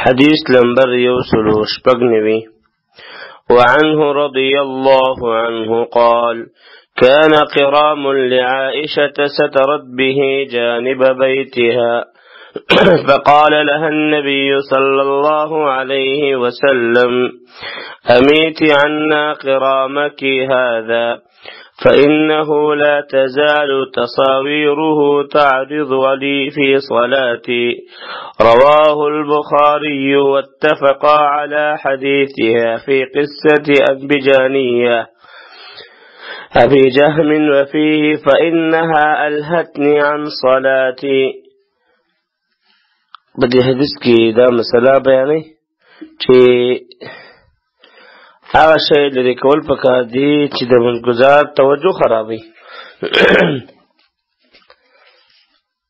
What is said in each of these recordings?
حديث لمبر يوصل شبقنوي. وعنه رضي الله عنه قال: كان قرام لعائشة سترت به جانب بيتها فقال لها النبي صلى الله عليه وسلم: أميت عنا قرامك هذا فإنه لا تزال تصاويره تعرض لي في صلاتي. رواه البخاري واتفقا على حديثها في قصة أبي جهم وفيه: فإنها ألهتني عن صلاتي. بدي حدیث کی دا مسئلہ بیانی چی هغه شی لري کول پکار دي چې د منګزار توجه خرابوي.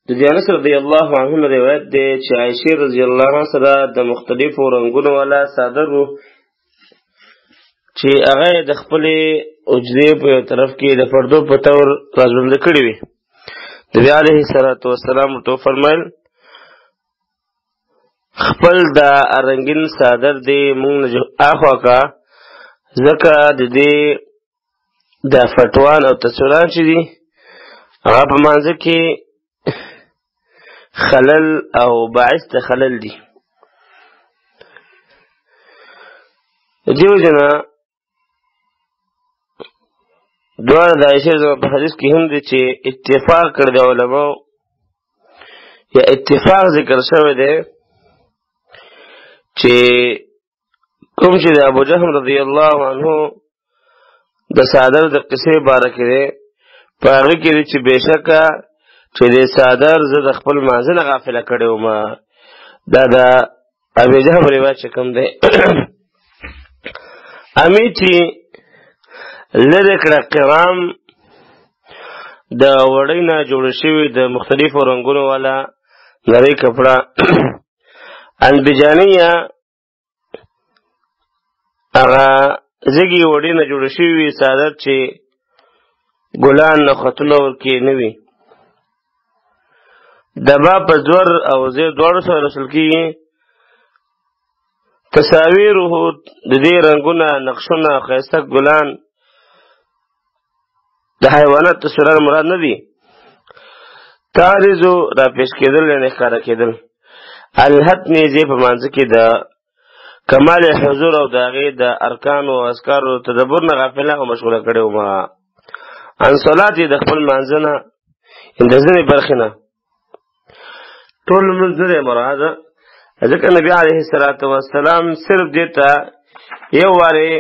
د انس رضی الله عنه روایت دی چې عائشه رضی الله عنها سره د مختلفو رنگونو والا صادر وو چې هغه د خپل اوجرې په طرف کې د پردو په تور راځوند کړی وي. نبی علیه الصلاۃ والسلام تو فرمایل: خپل دا رنگین صادر دی مونږ نه اخوا کا ځکه د دې د فتوان او تصویران چې دي هغه په منځ کې خلل او باعث د خلل دي. دیو جنا دوه د عائشې په حدیث کې هم دي چې اتفاق کړ د علماء یا اتفاق ذکر شوی دی چې کوم چې د ابو جهم رضی الله عنه د صادر د قصې باره کې دی په هغه کې دی چې بېشکه چې د صادر زه د خپل مانځه نه غافله کړی وم. دا د ابو جهم روایت چې کوم دی امیتي لرې کړه قرام د وړۍ نه جوړه شوي د مختلفو رنګونو والا نرۍ کپړه البجانیه هغه زګي وړي نه جوړ شوي صادر چې ګلان نه خطونه ورکې نه وي. دبا په زور او زیر دواړو سره رسول کېږي. تصاویره د دې رنګونه نقشونه ښایسته ګلان د حیوانات تصویران مراد نه دي. تعرضو را پیش کېدل یعنې ښکاره کېدل. الهتني زی په مانځه کې د کمال حضور او د هغې د ارکانو او اذکارو تدبر نه غافله او مشغوله کړی وم. عن صلات د خپل مانځه نه د ځینې برخې نه ټول لمونځ نه دی مراد، ځکه نبي علیه الصلاة والسلام صرف دې ته یو وارې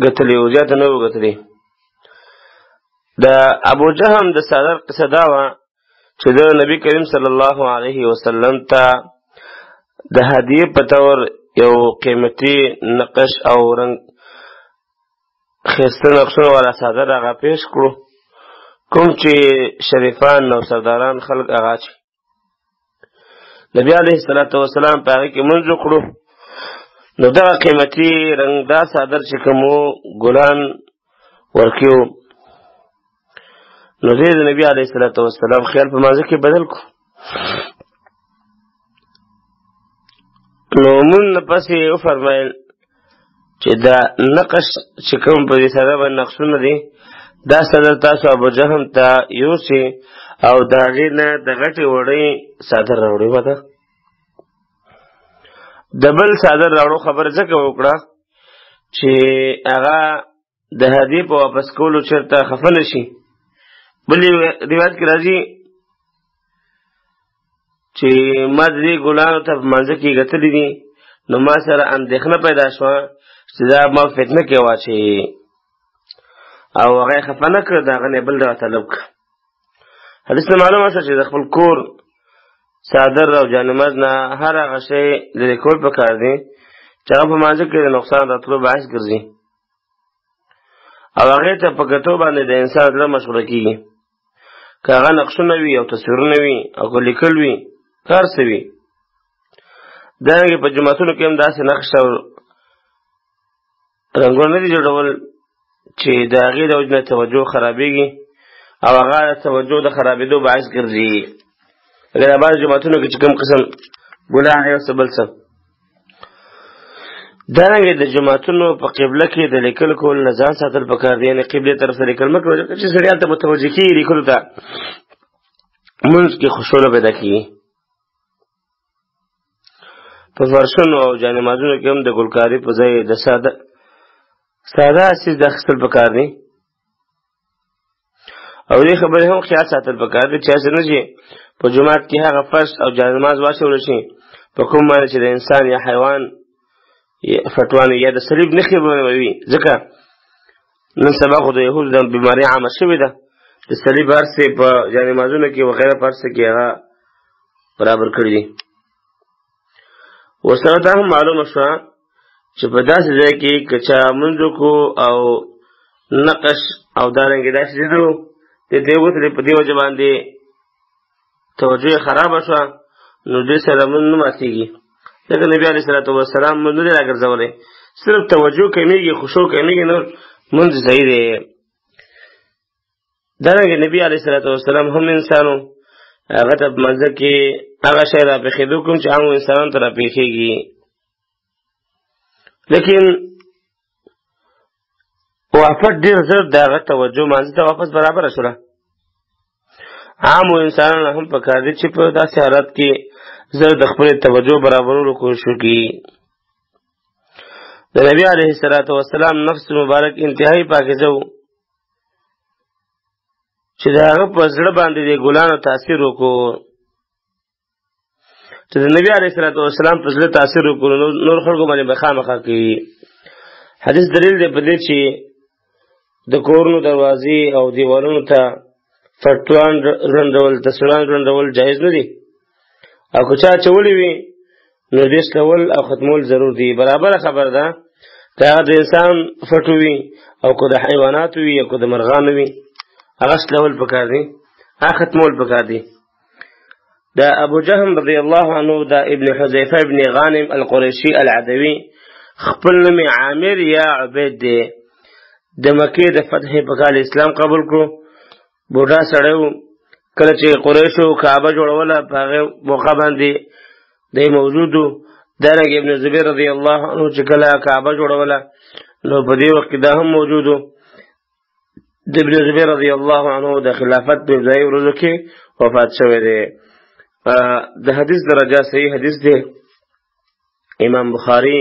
ګتلی و، زیاته نه و ګتلی. د ابو جهم د صادر قصه دا وه چې د نبي کریم صلی الله علیه وسلم ته د هدیې په طور یو قیمتي نقش او رنگ ښایسته نقشونه والا صادر هغه پیش کړو، کوم چې شریفان او سرداران خلک هغه چې نبی علیه الصلاة والسلام په هغې کې لمونځ وکړو. نو دغه قیمتي رنګدار صادر چې کوم ګلان ورکړي وو، نو دې د نبي علیه الصلاة والسلام خیال په مانځه کې بدل کړو. نو مون نه پسې وفرمایل چې دا نقش چې کوم په دې صادر باندې نقشونه دي دا صادر تاسو ابو جهم ته یوسئ او د هغې نه د غټې وړۍ صادر راوړئ. وته د بل صادر راوړو خبره ځکه وکړه چې هغه د هدیې په واپس کولو چېرته خفه نه شي. بل روایت کې راځي چې ما د دې ګلانو ته په منځه کې ګتلي دي، نو ما سره اندېښنه پیدا شوه چې دا ما فتنه کې واچوي او هغه یې خفه نه کړه، د هغه نه بل ډول طلب کړه. حدیث نه معلومه شوه چې د خپل کور صادر او جانماز نه هر هغه شی لرې کول پکار دی چې هغه په منځه کې د نقصان راتلو باعث ګرځي او هغې ته په کتو باندې د انسان زړه مشغوله کېږي. که هغه نقشونه وي او تصویرونه وي او که لیکل وي کار څه وي. دارنګې په جوماتونو کې هم داسې نقش او رنګونه نه دي جوړول چې د هغې د وجې نه توجه خرابېږي او هغه د توجه د خرابېدو باعث ګرځي. لکه د بعضې جوماتونو کې چې کوم قسم ګلان یا څه بل څه دارنګه د جماعتونو په قبله کې د لیکل کول نه ځان ساتل پکار دي، یعنې قبله طرف ته لیکل مه کوئ چې سړی هلته متوجه کېږي لیکلو ته، منځ کې خشوع پیدا کېږي. په فرشونو او جانمازونو کې هم د ګلکاري په ځای د ساده څیز د اخیستل پکار دي. او دې خبرې هم خیال ساتل پکار دي چې هسې نه چې په جومات کې هغه فرش او جانماز واچول شي په کوم باندې چې د انسان یا حیوان فتوانې یا د صلیب نښې به وي، ځکه نن سبا خو د یهودو د بیمارۍ عامه شوې ده، د صلیب هر څه په جانمازونو کې وغیره په هر څه کې هغه برابر کړي دي. ورسره دا هم معلومه شوه چې په داسې ځای کې که چا لمونځ وکړو او نقش او دارنګې داسې څیزونه د دې وتلې په دې وجه باندې توجه یې خرابه شوه، نو دې سره لمونځ نه ماتېږي، ځکه نبي علیه صلات وسلام لمونځ نه دی راګرځولی، صرف توجه کمیږي، خشوع کمیږي، نور لمونځ صحیح دی. دارنګې نبي علیه صلات وسلام هم انسانو، هغه ته په منځه کې هغه شی راپېښېدو کوم چې عامو انسانانو ته راپېښېږي، لیکن وافت ډېر زر د هغه توجه مانځه ته واپس برابره شوله. عامو انسانانو هم پکار دي چې په داسې حالت کې زر د خپلې توجه برابرولو کوشش وکړي. د نبي علیه الصلاة والسلام نفس مبارک انتهایی پاکیزه و چې د هغه په زړه باندې د ګلانو تاثیر وکړو، چې د نبي علیه الصلاة والسلام په زړه تاثیر وکړو نور خلکو باندې به خامخا کوي. حدیث دلیل دی په دې چې د کورونو دروازې او دیوالونو ته فټوان رنډول، تصویران رنډول جایز نه دي، او که چا اچولی وي نو دې سلول او ختمول ضرور دي. برابره خبر ده که هغه د انسان فټو وي او که د حیواناتو وي او که د مرغانو وي، هغه سلول پکار دي، هغه ختمول پکار دي. دا ابو جهم رضی الله عنه دا ابن حذیفه ابن غانم القریشی العدوی خپل نوم عامر یا عبید دی، د مکې د فتح په کال اسلام قبول کړو. بوډا سړی و، کله چې قریشو کعبه جوړوله په هغې موقع باندې دی موجود و. دارنګې ابن زبیر رضی الله عنه چې کله کعبه جوړوله نو په دې وخت کې دا هم موجود و. د ابن زبیر رضی الله عنه د خلافت په ابتدایي ورځو کې وفات شوی دی. د حدیث درجه صحیح حدیث دی. امام بخاری،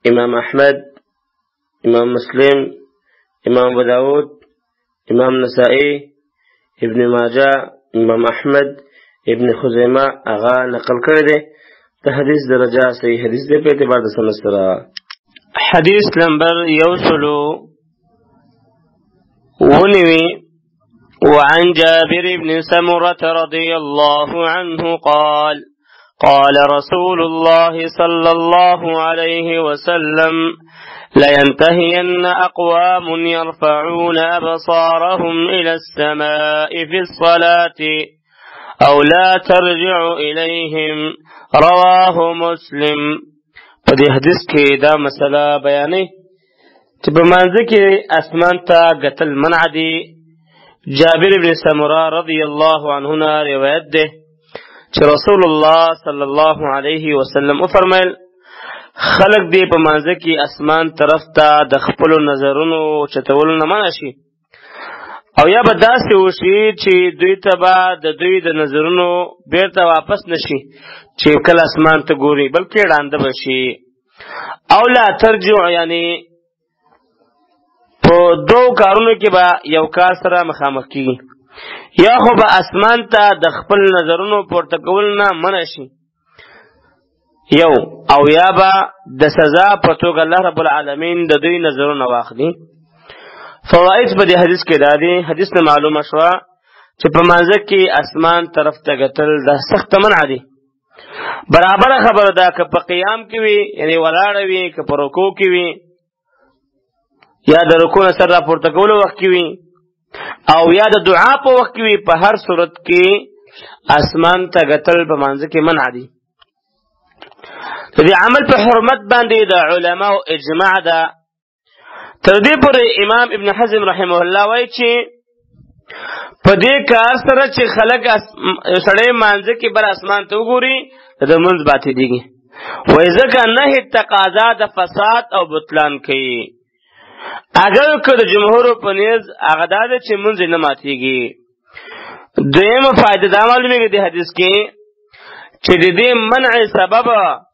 امام احمد، امام مسلم، امام ابو داود، امام نسائی، ابن ماجه، امام احمد، ابن خزیمه هغه نقل کړی دی. د حدیث درجه صحیح حدیث دی په اعتبار د سند سره. حدیث نمبر 190 وعن جابر بن سمرة رضي الله عنه قال قال رسول الله صلى الله عليه وسلم لينتهين أقوام يرفعون أبصارهم إلى السماء في الصلاة أو لا ترجع إليهم رواه مسلم. فدي حدیث کې دا مسله بیانې چې په منځ کې اسمان ته قتل منع دي. جابر بن سمرة رضی الله عنه روایت ده چې رسول الله صلی الله علیه وسلم فرمایل خلق دی په منځ کې اسمان طرف ته د خپل نظرونو چتولو نه منع شي، او یا به داسې وشي چې دوی ته به د دوی د نظرونو بیرته واپس نشي چې کله اسمان ته ګوري، بلکې ړانده بشي. او لا ترجع یعنی په دو کارونو کې به یو کار سره مخامخ کیږي، یا خو به اسمان ته د خپل نظرونو پورته کول نه منع شي یو، او یا به د سزا په توګه الله رب العالمین د دوی نظرونه واخلي. فوائد په دې حدیث کې دا دي. حدیث نه معلومه شوه چې په منځ کې اسمان طرف ته کتل دا سخت منع دي. برابر خبره ده که په قیام کې وي یعنی ولاړه وي، که په رکوع کې وي یا د رکوع نه سر راپورته کولو وخت کې وي، او یا د دعا په وخت کې وي، په هر صورت کې اسمان ته کتل په منځ کې منع دي. د دې عمل په حرمت باندې د علماو اجماع ده. تر دې پورې امام ابن حزم رحمه الله وایي چې په دې کار سره چې خلک سړی مانځه کې بر اسمان ته وګوري د منځ باطلېږي، وای ځکه نهي تقاضا د فساد او بطلان کوي. اگر که د جمهور په نیز هغه دا ده چې مونځ نه ماتېږي. دویمه فائده دا معلومیږي د حدیث کې چې د دې منع سبب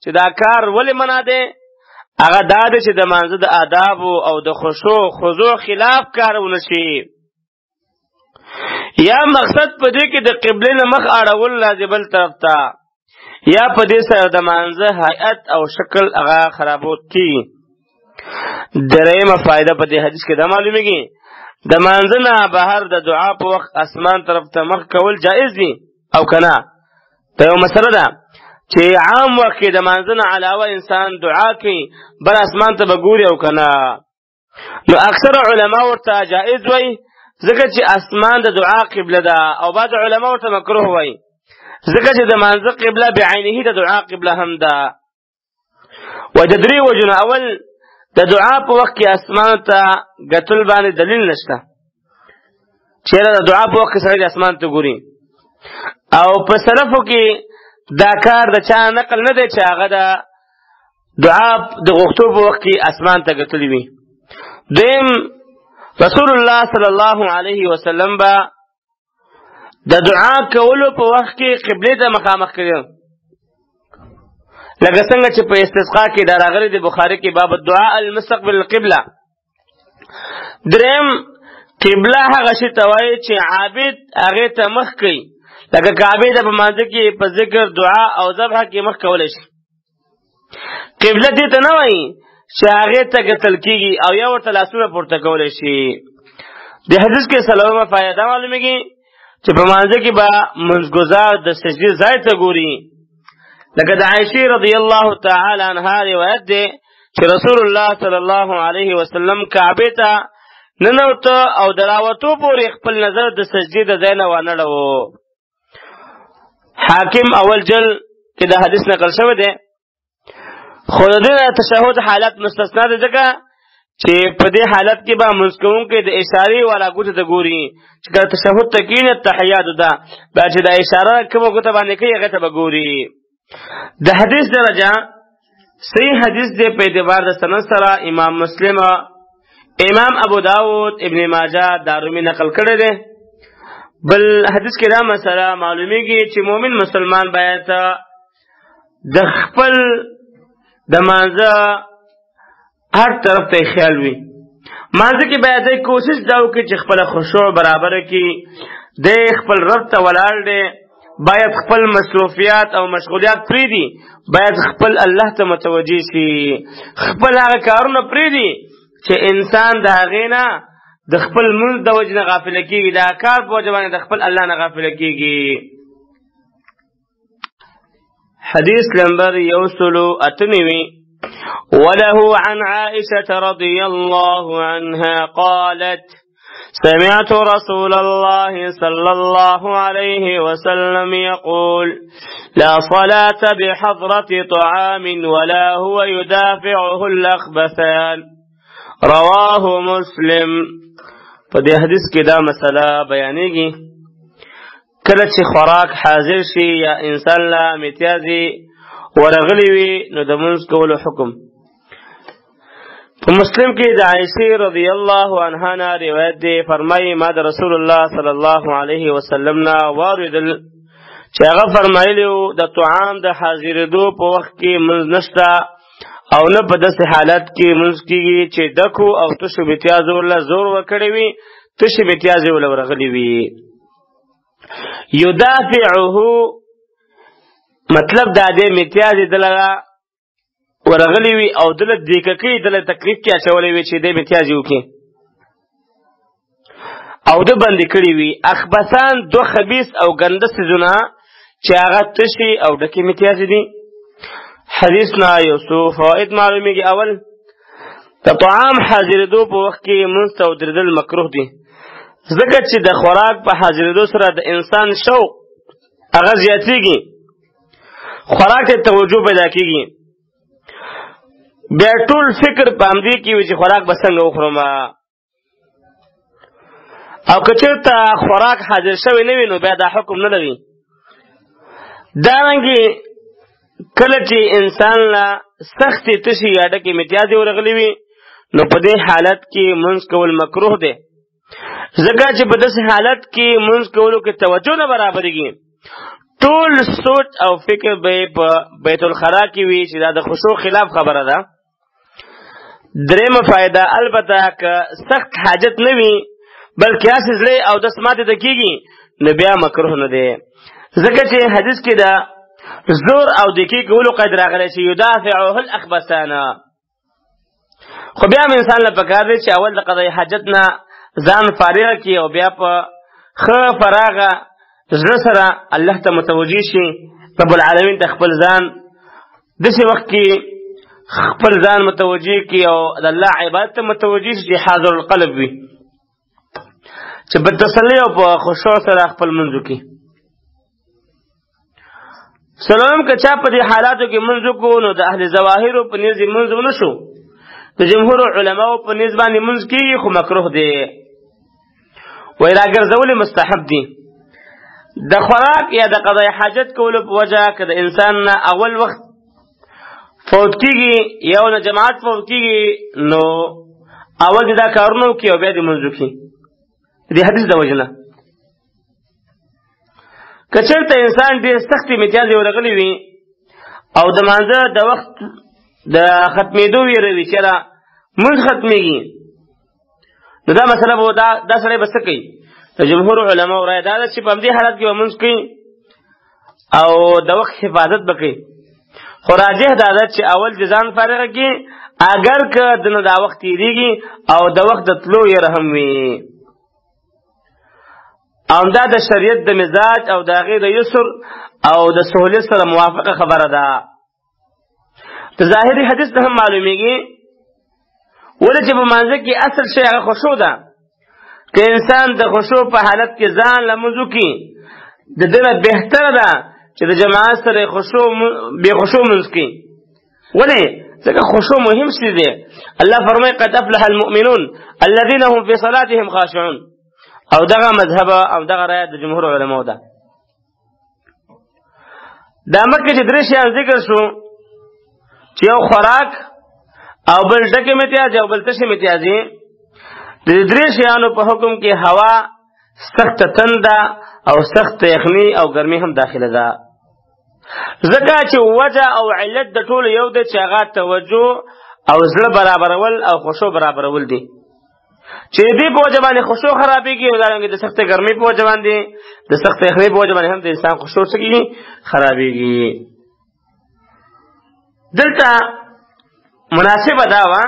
چې دا کار ولې منع دی هغه دا ده چې د مانځه د آداب او د خضوع خلاف کار ونه شي، یا مقصد په دې کې د قبله نه مخ اړول لازم بل طرف ته، یا په دې سره د مانځه هيئت او شکل هغه خرابوت کی. درېمه فائده په دې حدیث کې دا معلومیږي د مانځه نه بهر د دعا په وخت اسمان طرف ته مخ کول جائز دي او کنه. دا یو مسله ده چې عام وخت کې د مانځه نه علاوه انسان دعا کوي بل اسمان ته بګوري او کنه، نو اکثر علما ورته جائز وایي ځکه چې اسمان د دعا قبله ده، او بعض علما ورته مکروه وایي ځکه چې د مانځه قبله بعینه د دعا قبله هم ده. و د درې وجونه، اول د دعا په وخت کې اسمان ته کتل باندې دلیل نشته، چیرې د دعا په وخت کې سړی اسمان ته ګوري، او په سلفو کې دا کار د چا نقل نه دی چې هغه د دعا د غوښتو په وخت کې اسمان ته کتلی وي. دویم رسول الله صلی الله علیه وسلم با د دعا کولو په وخت کې قبله ته مخامخ کړي، لکه څنګه چې په استسقا کې دا راغلي د بخاری کې باب الدعاء المستقبل القبله. دریم قبله هغه شی ته وایي چې عابد هغه ته مخ کوي، لکه کعبه ته په مانځه کې په ذکر دعا او ذبح کې مخ کولی شي. قبله دې ته نه وایي چې هغې ته کتل کېږي او یا ورته لاسونه پورته کولی شي. د حدیث کې څلورمه فایده معلومیږي چې په مانځه کې به منځګزار د سجدې ځای ته ګوري، لکه د عایشې رضی الله تعالی عنها روایت دی چې رسول الله صلی الله علیه وسلم کعبې ته ننوته او د راوتو پورې خپل نظر د سجدې د ځای نه وانړوه. حاکم اول جل کې د حدیث نقل شوی دی، خو د دې تشهد حالت مستثنا ده ځکه چې په دې حالت کې به منځ کوونکی د اشارې والا ګوته ته ګوري چې کله تشهد ته کښېني تحیات ده بیا چې د اشاره کومه ګوته باندې کوي هغې ته به ګوري. د حدیث درجه صحیح حدیث دی په اعتبار د سند سره امام مسلم، امام ابو داود، ابن ماجه، دارمی نقل کړی دی. بل حدیث کې دا مسله معلومیږي چې مؤمن مسلمان باید د خپل د مانځه هر طرف ته خیال وي. مانځه کې باید کوشش دا وکړي چې خپل خشوع برابر کړي، د خپل رب ته ولاړ دی، باید خپل مصروفیات او مشغولیات پریږدي، باید خپل الله ته متوجه شي، خپل هغه کارونه پریږدي چې انسان د هغې نه د خپل منځ د وجې نه غافله کېږي، دا کار په وجه باندې د خپل الله نه غافله کېږي. حدیث نمبر 198 وله عن عائشة رضي الله عنها قالت سمعت رسول الله صلى الله عليه وسلم يقول لا صلاة بحضرة طعام ولا هو يدافعه الأخبثان رواه مسلم. په دې حدیث کې دا مسله بیانېږي کله چې خوراک حاضر شي یا انسان له امتیازي ورغلی وي نو د منځ کولو حکم. په مسلم کې د عائشې رضی الله عنها نه روایت دی، فرمایي ما د رسول الله صلی الله علیه وسلم نه واورېدل چې هغه فرمایلی و د طعام د حاضرېدو په وخت کې منځ نشته او نه په داسې حالت کې منځ کېږي چې ډکو او تشو متیازو ورله زور ورکړی وي، تشې متیازې ورله ورغلي وي. یدافعه مطلب دا دی متیازې دله ورغلی وي او دله دیکه دله تکلیف کې اچولی وي چې دی متیازې وکړي او ده بندې کړي وي. اخبثان دو خبیث او ګنده څیزونه چې هغه تشي او ډکې متیازې دي. حدیث نه یو څو فواید معلومیږي. اول د طعام حاضرېدو په وخت کې منځ ته ودرېدل مکروه دي، ځکه چې د خوراک په حاضرېدو سره د انسان شوق هغه زیاتېږي، خوراک ته توجه پیدا کېږي، بیا ټول فکر په همدې کې وي چې خوراک به څنګه وخورم، او که چېرته خوراک حاضر شوی نه وي نو بیا دا حکم نه لري. دارنګې کله چې انسان لا سختې تشي یا ډکې امتیازې ورغلي وي نو په دې حالت کې منځ کول مکروه دی، ځکه چې په داسې حالت کې منځ کولو کې توجه نه برابرېږي. ټول سوچ او فکر به په بیت الخلا کې وي چې دا د خشوع خلاف خبره ده. درېمه فائدہ البته که سخت حاجت نه وي بلکې هسې زړه او دس ماتې ته کېږي نو بیا مکروه نه دی، ځکه چې حدیث کې د زور او دکې کولو قید راغلی چې یدافعه الاخبثان. خو بیا هم انسان له پکار دی چې اول د قضای حاجت نه ځان فارغ کړي او بیا په ښه فراغه زړه سره الله ته متوجه شي، رب العالمین ته خپل ځان داسې وخت کې خپل ځان متوجه کړي او د الله عبادت ته متوجه شي چې حاضر القلب وي، چې په تسلي او په خشوع سره خپل منځ وکړي. څلورم که چا په دې حالاتو کې منځ وکړو نو د اهل ظواهرو په نیز یې منځ ونه شو، د جمهور علماو په نیز باندې منځ کېږي خو مکروه دی، وایي راګرځول مستحب دي. د خوراک یا د قضای حاجت کولو په وجه که د انسان نه اول وخت فوت کېږي یا نه جماعت فوت کېږي نو اول دې دا کارونه وکړي او بیا دې منځ وکړي، دې حدیث د وجه نه. که چېرته انسان ډېر سختې امتیازې ورغلي وي او د مانځه د وخت د ختمېدو ویره وي چې منځ ختمېږي نو دا مسله به دا سړی به څه کوي؟ د جمهور علماو رایه دا ده چې په همدې حالت کې به منځ کوي او د وخت حفاظت به کوي، خو راجح دا ده چې اول د ځان فارغه کړي اگر که دنه دا وخت تېرېږي او د وخت د تلو یره هم وي. او دا د شریعت د مزاج او د هغې د یسر او د سهولیت سره موافقه خبره ده. د ظاهري حدیث نه هم معلومیږي ولې چې په مانځه کې اصل شی هغه خشوع ده. که انسان د خشوع په حالت کې ځان لمونځ وکړي د ده نه بهتره ده چې د جماعت سره بې خشوع منځ کړي. ولې؟ ځکه خشوع مهم شی دی. الله فرمایي قد افلح المؤمنون الذين هم في صلاتهم خاشعون، او دغه مذهب او دغه رایه د جمهور علماو ده. دا مکه چې درې شیان ذکر شو چې یو خوراک او بل ډکې امتیازې او بل تشې امتیازې، د درې شیانو په حکم کې هوا سخت تنده او سخت یخني او ګرمي هم داخله ده، ځکه چې وجه او علت د ټولو یو دی چې هغه توجه او زړه برابرول او خشوع برابرول دي. چې دې په وجه باندې خشوع خرابېږي او دارنګه د سختې ګرمۍ په وجه باندې د سختې یخنۍ په وجه باندې هم د انسان خشوع څه کېږي؟ خرابېږي. دلته مناسبه دا وه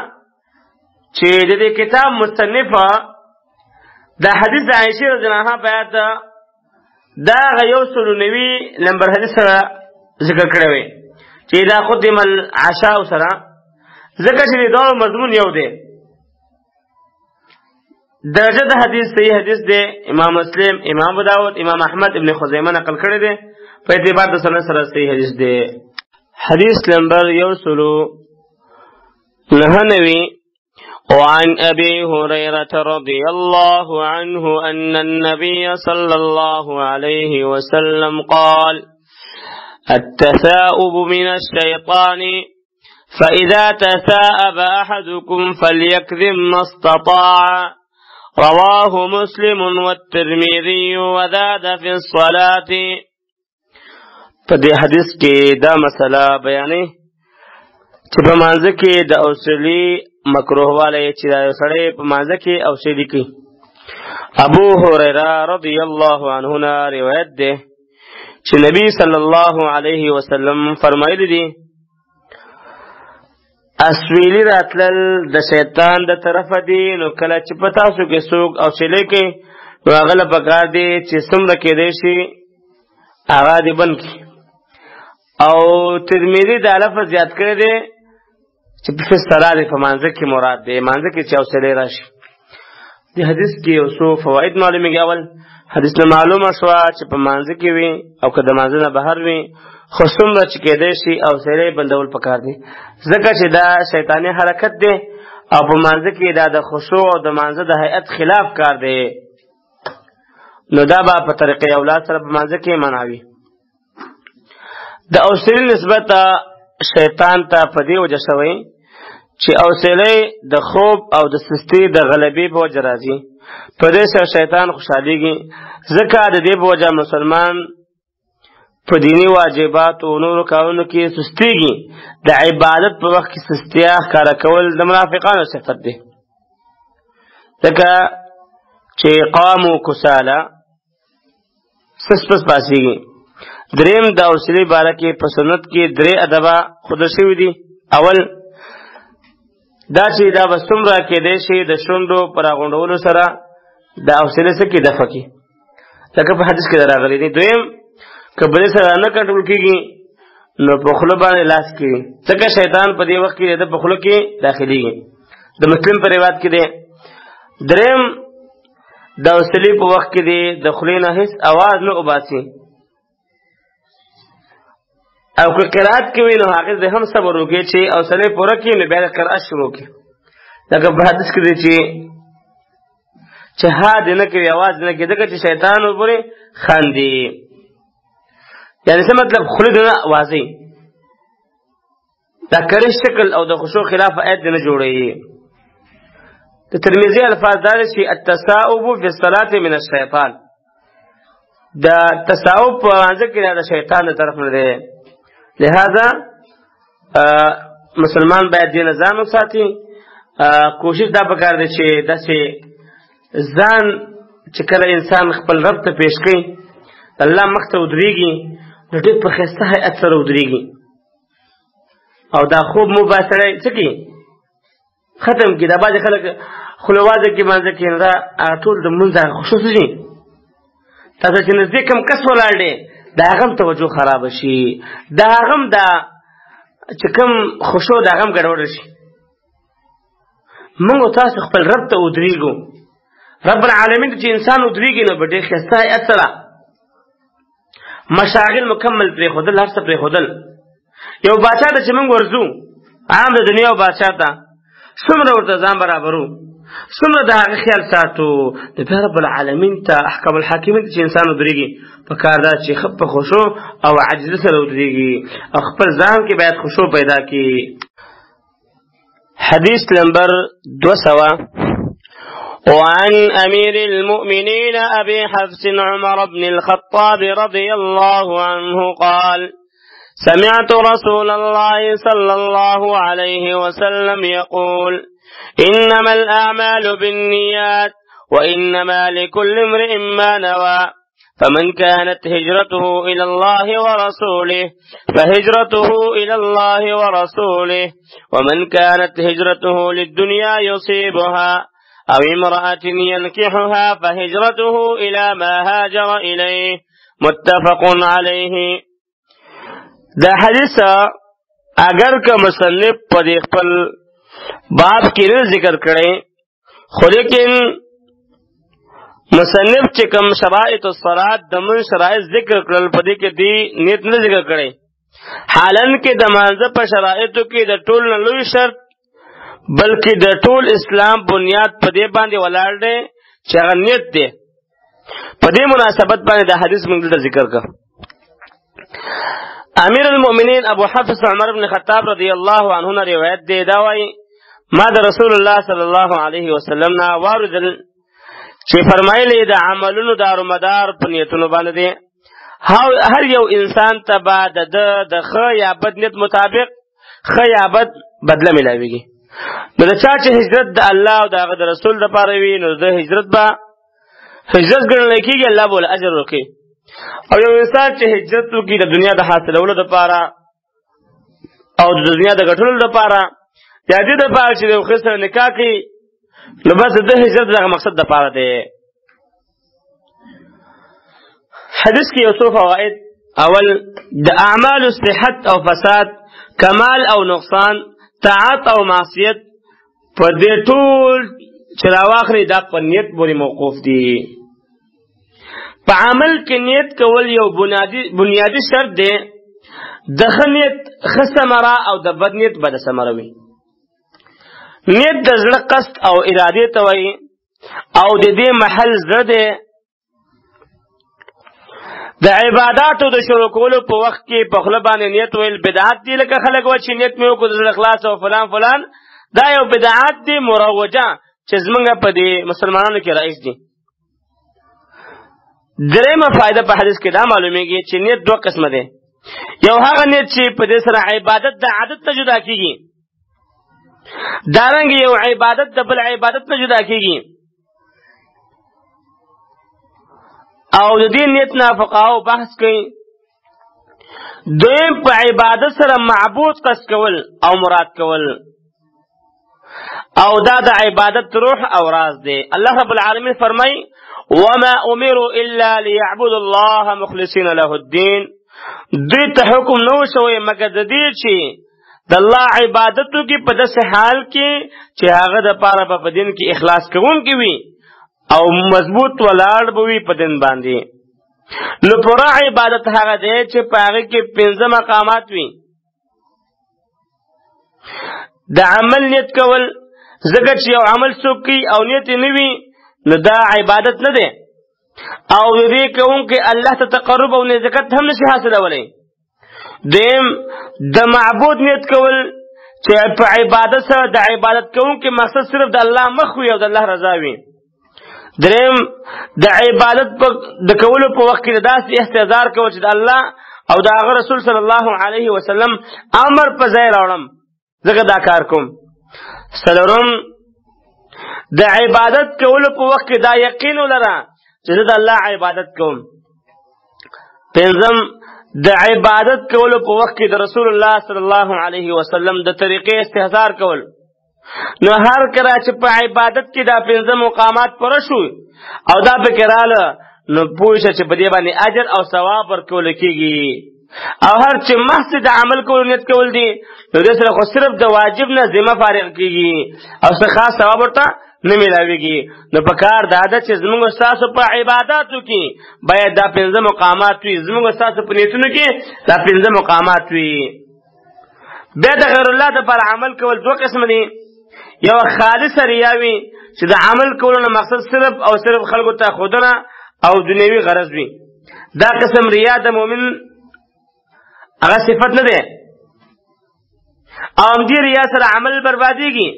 چې د دې کتاب مصنفه د حدیث عایشې رضی الله عنها بیان دا هغه 190 نمبر حدیث سره ذکر کړی وی چې اذا قدم العشاء سره، ځکه چې د دواړو مضمون یو دی. درجه د حدیث صحیح حدیث دی، امام مسلم، امام ابو داود، امام احمد ابن خزیمه نقل کړی دی، په اعتبار د سند سره صحیح حدیث دی. حدیث نمبر 199 وعن أبي هريرة رضي الله عنه أن النبي صلى الله عليه وسلم قال التثاؤب من الشيطان فإذا تثاءب أحدكم فليكذب ما استطاع رواه مسلم والترمذي وزاد في الصلاة. فدي حديث کې دا مسله بیانې چې په مانځه کې د اوصلي مکروه والی چې دا یو سړی په مانځه کې اوصلي کوي. ابو هريره رضی الله عنه نه روایت ده چې نبی صلی الله علیه وسلم فرمایلی دي اسویلی راتلل د شیطان د طرفه دي، نو کله چې په تاسو کې څوک اوصلي کوي نو هغه له پکار دی چې څومره کېدی شي هغه دې بند کړي. او ترمذي دا لفظ زیات کړی دی چې په سره د مانځه کې مراد دی، مانځه کې چې اوصلې راشي. دې حدیث کې یو څو فواید معلومیږي. اول حدیث نه معلومه شوه چې په مانځه کې وي او که د مانځه نه بهر وي خو څومره چې کېدی شي اوصلې بندول پکار دي، ځکه چې دا شیطاني حرکت دی او په مانځه کې دا د خشوع او د مانځه د هیئت خلاف کار دی، نو دا به په طریقې اولاد سره په مانځه کې منع وي. د اوسلی نسبت شیطان ته په دې وجه شوی چې اوسلی د خوب او د سستی د غلبې په وجه راځي، په دې سره شیطان خوشحالیږي. ځکه د دې په وجه مسلمان په دینی واجبات او نورو کارونو کې سستیږي. د عبادت په وخت کې سستیا ښکاره کول د منافقانو صفت دی، ځکه چې قاموا کسالا سست پس پاسیږي. دریم د اوسلی باره کې په سنت کې 3 ادبه ښودل شوي دي. اول دا چې دا به څومره کېدی شي د شونډو په راغونډولو سره د اوسلی څه کې دفع کړي، لکه په حدیث کې راغلی دی. دویم که بلې سره نه کنټرول کېږي نو په خوله باندې لاس کړي، ځکه شیطان په دې وخت کې د په خوله کې داخليږي، د مسلم په روایت کې دی. دریم د اوسلی په وخت کې دی د خولې نه هیڅ اواز نه وباسي، او که قرائت کوي نو هغه دې هم صبر وکړي چې اوسلی پوره کړي نو بیا قرائت شروع کړي. لکه په حدیث کې دی چې ها دې نه کوي، اواز نه کوي، ځکه چې شیطان ورپورې خاندي. یعنی څه مطلب؟ خولې دې نه اوازي، دا کرش شکل او د خشوع خلاف آیت دې نه جوړوي. د ترمذی الفاظ دا دي چې التثاؤب فی الصلاة من الشیطان، دا تثاؤب په مانځ کې دا شیطان د طرف نه دی. لہذا مسلمان باید دې نه ځان وساتي. کوشش دا پکار دی چې داسې ځان چې کله انسان خپل رب ته پیش کوي، الله مخ ته ودرېږي نو ډېر په ښایسته هیئت سره ودرېږي، او دا خوب مو با سړی څه کړي ختم کړي. دا بعضې خلک خوله وازه کې مانځه کې دا ټول د لمونځ هغه خشوع څه شي، تاسو چې نږدې کوم کس ولاړ دی د هغه هم توجه خرابه شي، د هغه هم دا چې کوم خشوع د هغه هم ګډوډه شي. موږ تاسو خپل رب ته ودرېږو، رب العالمین چې انسان ودرېږي نو په ډېر ښایسته هیئت سره مشاغل مکمل پرېښودل، هر څه پرېښودل. یو باچا ته چې موږ ورځو، عام د دنیا باچا ته څومره ورته ځان برابرو، څومره د هغه خیال ساتو، د بیا رب العالمین ته احکام الحاکمین ته چې انسان ودرېږي پکار ده چې ښه په خشوع او عاجزي سره ودرېږي، او خپل ځان کې باید خشوع پیدا کړي. حدیث نمبر 200 وعن أمير المؤمنين أبي حفص عمر بن الخطاب رضي الله عنه قال: سمعت رسول الله صلى الله عليه وسلم يقول: إنما الأعمال بالنيات وإنما لكل امرئ ما نوى، فمن كانت هجرته إلى الله ورسوله فهجرته إلى الله ورسوله، ومن كانت هجرته للدنيا يصيبها أو امرأة ينكحها فهجرته إلى ما هاجر إليه، متفق عليه. دا حدیث اگر که مصنف په دې خپل باب کې نه ذکر کړي، خو لیکن مصنف چې کوم شرائط الصلاة د من شرائط ذکر کړل په دې کې دی نیت نه ذکر کړي، حالن کې د مانځه په شرائطو کې د ټول نه لوی شرط بلکې د ټول اسلام بنیاد په دې باندې ولاړ دی چې هغه نیت دی. په دې مناسبت باندې دا حدیث موږ دلته ذکر کړ. امیر المؤمنین ابو حفص عمر بن خطاب رضی الله عنه نه روایت دی، دا وایي ما د رسول الله صلی الله علیه وسلم نه واردل چې فرمایلی د عملونو دارومدار په نیتونو باندې دی. هر یو انسان ته به د ښه یا بد نیت مطابق ښه یا بد بدله ملاویږي. نو د چا چې هجرت د الله او د هغه د رسول دپاره وي نو د هجرت به هجرت ګڼلی کېږي، الله به له اجر ورکوي. او یو انسان چې هجرت وکړي د دنیا د حاصلولو دپاره او د دنیا د ګټلو دپاره یا دې دپاره چې د یو ښځې سره نکاح کړي نو بس د هجرت دغه مقصد دپاره دی. حدیث کې یو څو فواید. اول د اعمالو صحت او فساد، کمال او نقصان، طاعت او معصیت په دې ټول چې راواخلي دا په نیت پورې موقوف دي. په عمل کې نیت کول یو بنیادی شرط دی. د ښه نیت ښه ثمره او د بد نیت بده ثمره وي. نیت د زړه قصد او ارادې ته وایي او د دې محل زړه دی. د عباداتو د شروع کولو په وخت کې په خوله باندې نیت ویل بدعت دی، لکه خلک وایي چې نیت مې وکړو د زړه خلاص او فلان فلان، دا یو بدعت دی مروجه چې زمونږ په دې مسلمانانو کې رئیس دي. درېمه فائدہ په حدیث کې دا معلومیږي چې نیت دوه قسمه دی. یو هغه نیت چې په دې سره عبادت د عادت ته جدا کیږي، دارنګ یو عبادت د بل عبادت نه جدا کیږي. او د دې نیت نه فقهاو بحث کوي. دویم په عبادت سره معبود قصد کول او مراد کول، او دا د عبادت روح او راز دی. الله رب العالمین فرمای وما امروا الا ليعبدوا الله مخلصين له الدين. دوی ته حکم نو شوی مګر د دې چې د الله عبادتو کې په داسې حال کې چې هغه د پاره په دین کې اخلاص کوونکی وي او مضبوط ولاړ به وي په دین باندې. نو پوره عبادت هغه دی چې په هغه کې 5 مقامات وي. د عمل نیت کول، ځکه چې یو عمل څوک کوي او نیت نه وي نو دا عبادت نه دی، او د دې کوونکی الله ته تقرب او نزاکت هم نشي حاصلولی. دیم د معبود نیت کول چې په عبادت سره د عبادت کوونکی مقصد صرف د الله مخ وي او د الله رضا وي. دریم د عبادت د کولو په وخت کې داسې احتضار کول چې د الله او د هغه رسول صلی الله علیه وسلم امر په ځای راوړم ځکه دا کار کوم. څلورم د عبادت کولو په وخت کې دا یقین ولره چې زه د الله عبادت کوم. پنځم د عبادت کولو په وخت کې د رسول الله صلی الله علیه وسلم د طریقې استحضار کول. نو هر کله چې په عبادت کې دا 5 مقامات پوره شو او دا پکې رااله نو پوه شه چې په دې باندې اجر او ثواب ورکول کېږي. او هر چې محض د عمل کولو نیت کول دي نو دې سره خو صرف د واجب نه ذمہ فارغ کېږي او څه خاص ثواب ورته نه ملاويږي. نو په کار دا ده چې زموږ استاسو په عبادتو کې باید دا 5 مقامات وي، زموږ استاسو په نیتونو کې دا 5 مقامات وي. بیا د غیر الله لپاره عمل کول 2 قسم دي. یو خالص ریا وي چې د عمل کولو نه مقصد صرف او صرف خلکو ته خودنه او دنیوي غرض وي. دا قسم ریا د مؤمن هغه صفت نه ده، او دې ریا سره عمل برباديږي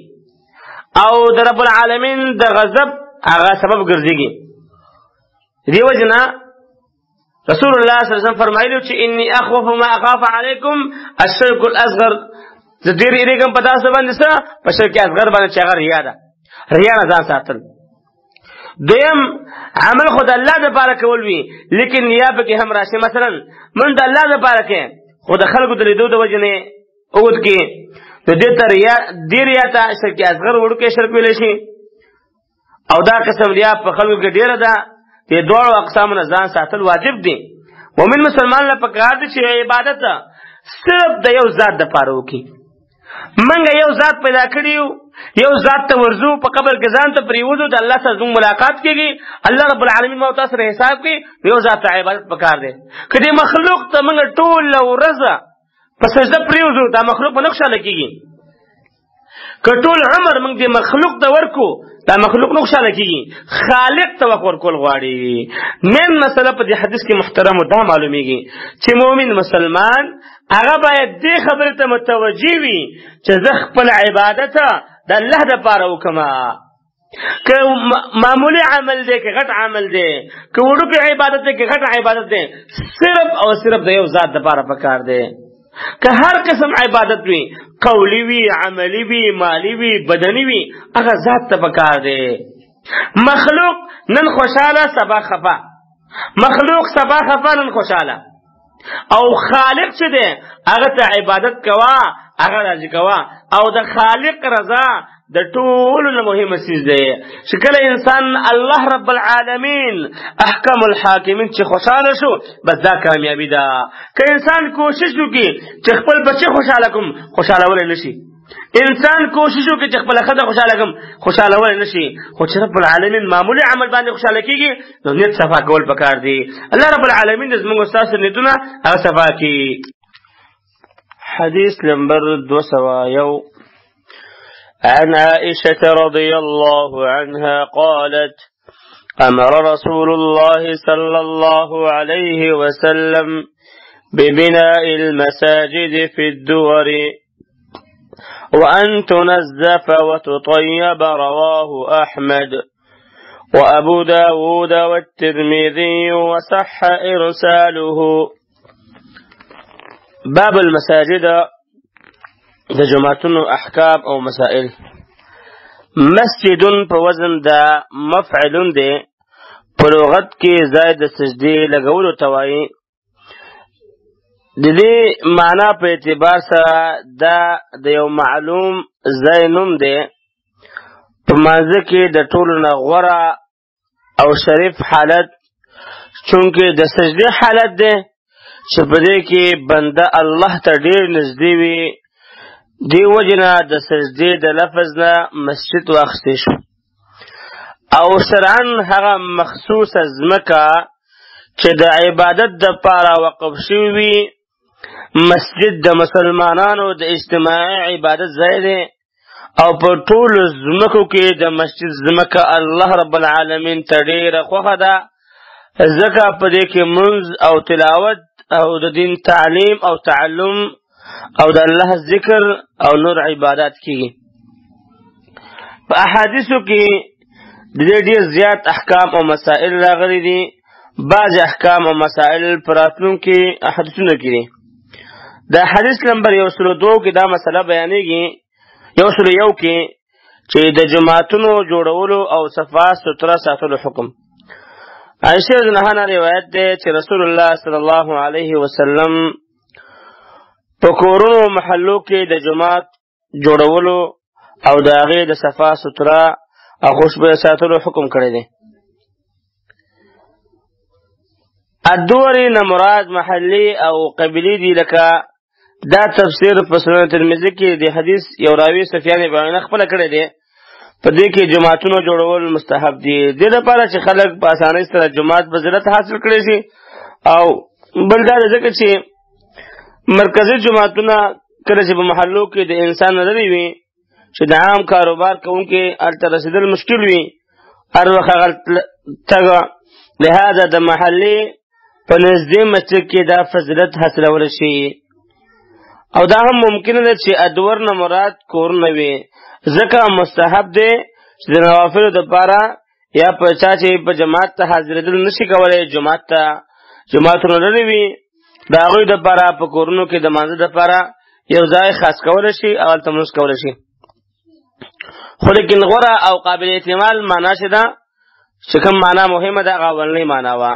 او د رب العالمین د غضب هغه سبب ګرځيږي. دیو جنا رسول الله صلی الله علیه وسلم فرمایلی چې انی اخوف ما اخاف علیکم الشرك الاصغر. زه ډیر یریږم په تاسو باندې څه په شرک اصغر باندې چې هغه ریا ده، ریا نه ځان ساتل. دویم عمل خود الله د لپاره کول وي لیکن ریا پکې هم راشي. مثلا من د الله د لپاره کې خود خلکو د لیدو د وجه نه اوت کې د دې ته ریا دی، ریا ته شرک اصغر وړو کې شرک ویل شي او دا قسم ریا په خلکو کې ډیره ده. دې دوه اقسام نه ځان ساتل واجب دي. مؤمن مسلمان له پکار دي چې عبادت صرف د یو ذات د لپاره وکړي. منګه یو ذات پیدا کړیو، یو ذات ته ورزو په قبر کې ځان ته پریوزو د الله سره زموږ ملاقات کېږي، الله رب العالمین مو تاسو سره حساب کوي. یو ذات ته عبادت پکار دی. کدی مخلوق ته منګه ټول ورځ په سجده پریوزو دا مخلوق په نقشه لګيږي. کټول عمر موږ دې مخلوق ته ورکو دا مخلوق نقشه لګيږي. خالق ته ورکول غواړي. من مسله په دې حدیث کې محترم دا معلومیږي چې مؤمن مسلمان هغه باید دې خبرې ته متوجي وي چې زه خپل عبادت د الله لپاره وکم. که معمولی عمل دی که غټ عمل دی، که وړوکی عبادت دی که غټ عبادت دی، صرف او صرف د یو ذات لپاره پکار دی. که هر قسم عبادت وي، قولی وي، عملی وي، مالی وي، بدنی وي، هغه ذات ته پکار دی. مخلوق نن خوشاله سبا خفا، مخلوق سبا خفا نن خوشاله، او خالق چې دی هغه ته عبادت کوا، هغه راضي کوا. او د خالق رضا د ټولو نه مهمه څیز دی چې کله انسان الله رب العالمین احکم الحاکمین چې خوشاله شو بس دا کامیابی ده. که انسان کوشش وکړي چې خپل بچي خوشاله کوم خوشالولی نشي، انسان کوشش وکړي چې خپل ښځه خوشاله کوم خوشالولی نشي، خو چې رب العالمین معمولی عمل باندې خوشاله کېږي نو نیت صفا کول پکار دی. الله رب العالمین د زموږ ستاسو نیتونه هغه صفا کړي. حديث نمبر 201 عن عائشة رضي الله عنها قالت أمر رسول الله صلى الله عليه وسلم ببناء المساجد في الدور وأن تنزف وتطيب. رواه أحمد وأبو داود والترمذي وصح إرساله. باب المساجد د جماعتونو احکام او مسائل. مسجد په وزن دا مفعل دی، په لغت کې ځای د سجدې لګولو ته وایي. د دې معنا په اعتبار سره دا د یو معلوم ځای نوم دی، په مانځه کې د ټولو نه غوره او شریف حالت چونکې د سجدې حالت دی چې په دې کې بنده الله ته ډېر نږدې وي. دی وجنه د سجدې د لفظ نه مسجد واخیستی شو او شرعاً هغه مخصوصه ځمکه چې د عبادت دپاره وقف شوي وي. مسجد د مسلمانانو د اجتماعي عبادت ځای دی او په ټولو ځمکو کې د مسجد ځمکه الله رب العالمین ته ډېره خوښه ده، ځکه په دې کې منځ او تلاوت او د دین تعلیم او تعلم او د الله ذکر او نور عبادات کیږي. په احادیثو کې د دې ډېر زیات احکام او مسائل راغلي دي. بعض احکام او مسائل په راتلونکي احادیثونو کې دي. د حدیث نمبر 102 کې دا مسله بیانېږي، 101 کې چې د جماعتونو جوړولو او صفا ستره ساتلو حکم. عائشہ رضی الله عنها روایت ده چې رسول الله صلی الله علیه وسلم په کورونو محلو کې د جماعت جوړولو او د هغې د صفا ستره او خوشبویه ساتلو حکم کړی دی. الدور نه مراد محلي او قبلي دي، لکه دا تفسیر په سنن ترمذی کې د حدیث یو راوی سفیان بن عیینه خپله کړی دی. په دې کې جماعتونو جوړول مستحب دي، دې لپاره چې خلک په اسانۍ سره جماعت فضیلت حاصل کړی شي. او بل دا ځکه چې مرکزي جماعتونه کله چې په محلو کې د انسان لري وي چې د عام کاروبار کوونکي هلته رسېدل مشکل وي، هر وخت هغه تګ، لهذا د محلي په نږدې مسجد کې دا فضیلت حاصلولی شي. او دا هم ممکنه ده چې ادور نه مراد کورونه وي، ځکه مستحب دی چې د نوافلو دپاره یا په چا چې په جماعت ته حاضرېدل نشي کولی، جماعتونه لرې وي، د هغوی دپاره په کورونو کې د مانځه دپاره یو ځای خاص کولی شي او هلته لمونځ کولی شي. خو لیکن غوره او قابل احتمال معنا چې ده چې کوم معنا مهمه ده هغه اولنۍ معنا وه.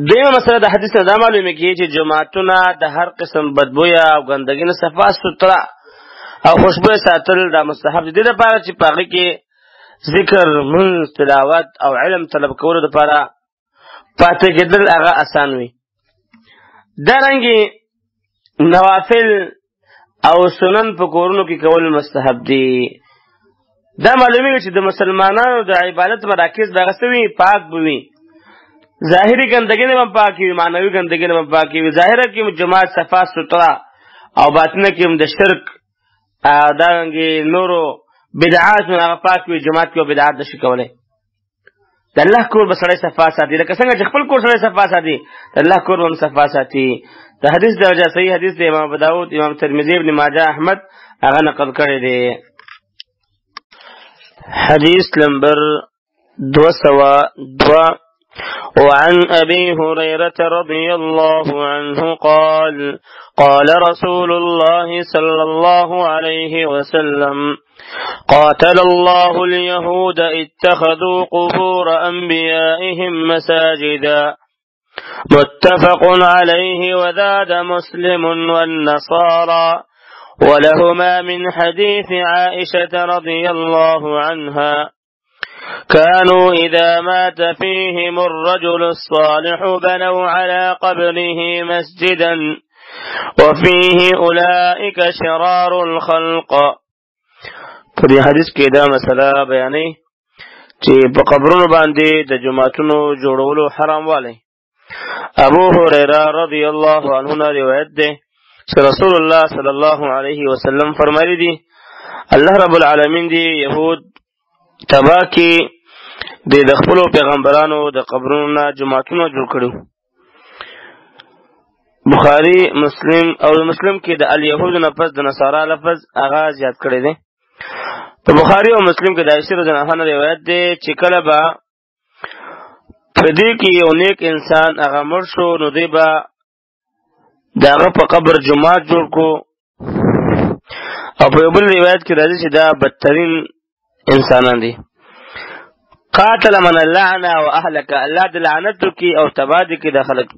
دویمه مسله د حدیث نه دا معلومه کېږي چې جماعتونه د هر قسم بدبویه او ګندګي نه صفا ستره او خوشبویه ساتل دا مستحب دي، دې لپاره چې په هغې کې ذکر، منځ، تلاوت او علم طلب کولو دپاره پاتې کېدل هغه اسان وي. دارنګې نوافل او سنن په کورونو کې کول مستحب دي. دا معلومیږي چې د مسلمانانو د عبادت مراکز به هغه څه وي، پاک به وي، ظاهري ګندګي نه به پاکې وي، معنوي ګندګي نه به پاکې وي. ظاهره کې جماعت صفا ستره او باطنه کې هم د شرک دارنګې نورو بدعات نه هغه پاک وي، جماعت کې بدعات نشي کولی. د الله کور به سړی صفا ساتي، لکه څنګه چې خپل کور سړی صفا ساتي د الله کور به هم صفا ساتي. د حدیث درجه صحیح حدیث د امام ابو داود، امام ترمذی، ابن ماجه، احمد هغه نقل کړی دی. حدیث نمبر 202 وعن أبي هريرة رضي الله عنه قال قال رسول الله صلى الله عليه وسلم قاتل الله اليهود اتخذوا قبور أنبيائهم مساجدا. متفق عليه. وزاد مسلم والنصارى ولهما من حديث عائشة رضي الله عنها كانوا إذا مات فيهم الرجل الصالح بنوا على قبره مسجدا وفيه أولئك شرار الخلق. په دې حدیث کې دا مسله بیانې چې په قبرونو باندې د جماعتونو جوړولو حرام والی. ابو هريره رضی الله عنه روایت ده چې رسول الله صلی الله علیه وسلم فرمایلی دي الله رب العالمین دی يهود تبا کی د خپلو پیغمبرانو د قبرونو نه جماعتونه جوړ کړي. بخاری مسلم او مسلم کې د الیهود نه پس د نصارا لفظ هغه زیات کړی دی. په بخاری او مسلم کې د عائشہ رضی الله عنها روایت دی چې کله به په دې کې یو نیک انسان هغه مړ شو نو دی به د هغه په قبر جماعت جوړ کو. او په یو بل روایت کې راځي چې دا بدترین انسانان دي. قاتل من اللعنه او اهلك، الله د لعنت کی او تباد کی د خلق.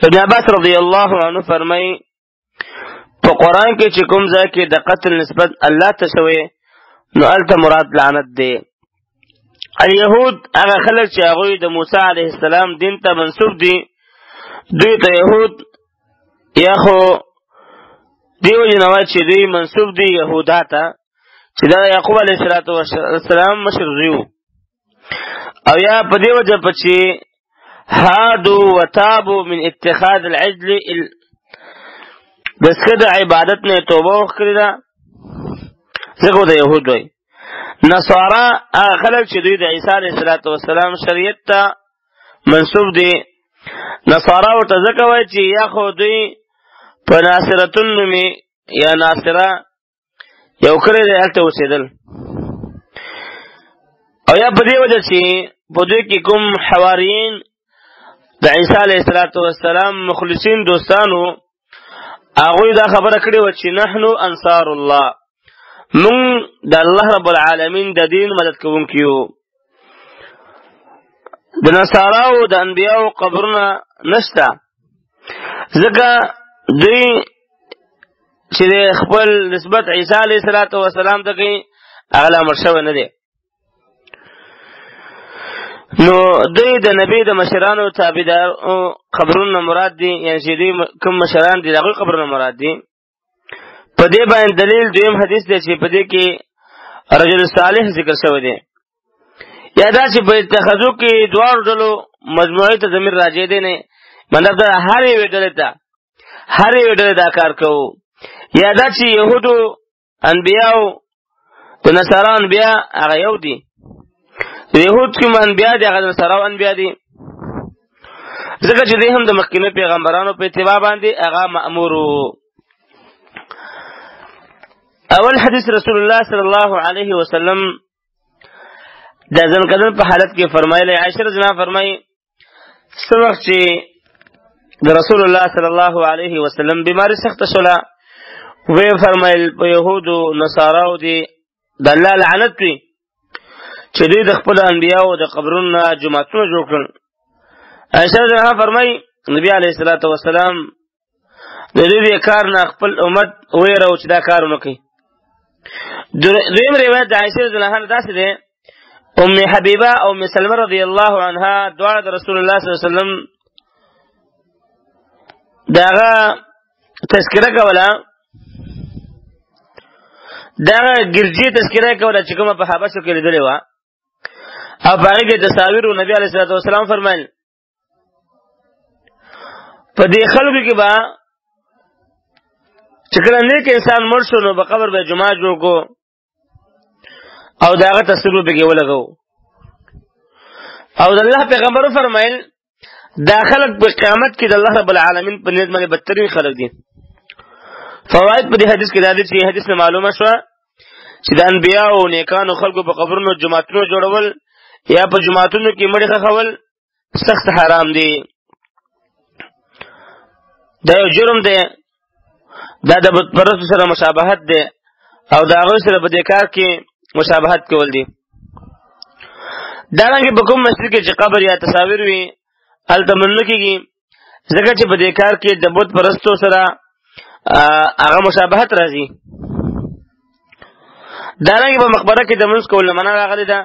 ابن عباس رضی الله عنه فرمای په قران کې چې کوم ځای کې د قتل نسبت الله ته شوی نو الته مراد لعنت دی. اليهود هغه خلک چې هغه د موسی علیه السلام دین ته منسوب دي، دوی ته يهود یا خو دیو جنوای چې دوی منسوب دي يهودا ته چې دا یعقوب علیه السلام مشر زیو، او یا په دې وجه چې هادو وتابو من اتخاذ العجل دسکه د عبادت نه توبه وکړه دا څنګه د يهود وای. نصارا خلک چې دوی د عیسی علیه السلام شریعت ته منسوب دي، نصارا ورته ځکه وای چې یا خو دوی په ناصرتون نومي یا ناصره یو کړی دی هلته اوسېدل، او یا په دې وجه چې په دوی کې کوم حواریین د عیسی علیه السلام مخلصین دوستانو هغوی دا خبره کړې وه چې نحنو انصار الله، مونږ د الله رب العالمین د دین مدد کوونکي یو. د نصاراو د انبیاو قبرونه نشته ځکه دوی چې خپل نسبت عیسی علیه السلام ته کوي هغه لا مړ شوی نه دی. نو دوی د نبی د مشرانو تابعدار قبرونه مراد دي، یعنی چې دوی کوم مشران دي هغوی قبرونه مراد دي. په دې باندې دلیل دویم حدیث دی چې په دې کې رجل صالح ذکر شوی دی. یا دا چې په اتخاذو کې دواړو ډلو مجموعي ته ضمیر راجع دی، نه مطلب دا هر یوې ډلې دا کار کوو. یا دا چې یهودو انبیاو د نصارا انبیا هغه یو دي، یهود کوم انبیا دي هغه د نصارا انبیا دي، ځکه چې دوی هم د مخکینو پیغمبرانو په اتباع باندې هغه مأمور وو. اول حدیث رسول الله صلی الله علیه وسلم د ځن کدن په حالت کې فرمایلی، عائشہ رضی الله عنها فرمایي څه وخت چې د رسول الله صلی الله علیه وسلم بیماری سخته شوله وی فرمایل په یهودو نصاراو دي د الله لعنت وي چې دوی د خپل انبیاو د قبرونو جوماتونه جوړ کړل. عائشہ رضی الله عنها فرمایي نبی علیه الصلاة والسلام د دې کار نه خپل امت ویرو چې دا کار ونه کوي. دویم روایت د عائشہ رضی الله عنها داسې دی، ام حبیبه او ام سلمه رضی الله عنها دواړه د رسول الله صلی الله علیه وسلم داغه تذکره کوله، داغه ګرجی تذکره کوله چې کومه په حبشو کې لیدلې وه، او په هغې کې تصاویر نبی علیه الصلاة والسلام فرمایل په دې خلکو کې به چې کله نیک انسان مړ شو نو به قبر به جماعت جوړ کو او د هغه تصویر به پکې ولګو. او د الله پیغمبر فرمایل دا خلک په قیامت کې د الله رب العالمین په نزد باندې بدترین خلک دي. فواید په دې حدیث کې دا دي چې حدیث نه معلومه شوه چې د انبیاء او نیکانو خلکو په قبرونو جماعتونو جوړول یا په جماعتونو کې مړي ښخول سخت حرام دي. دا یو جرم دی، دا د بت پرستو سره مشابهت دی او د هغوی سره په دې کار کې مشابهت کول دي. دارنګه په کوم مسجد کې چې قبر یا تصاویر وي هلته منع کېږي ځکه چې په دې کار کې د بت پرستو سره هغه مشابهت راځي. دارنګه په مقبره کې د لمونځ کول نه منع راغلی ده.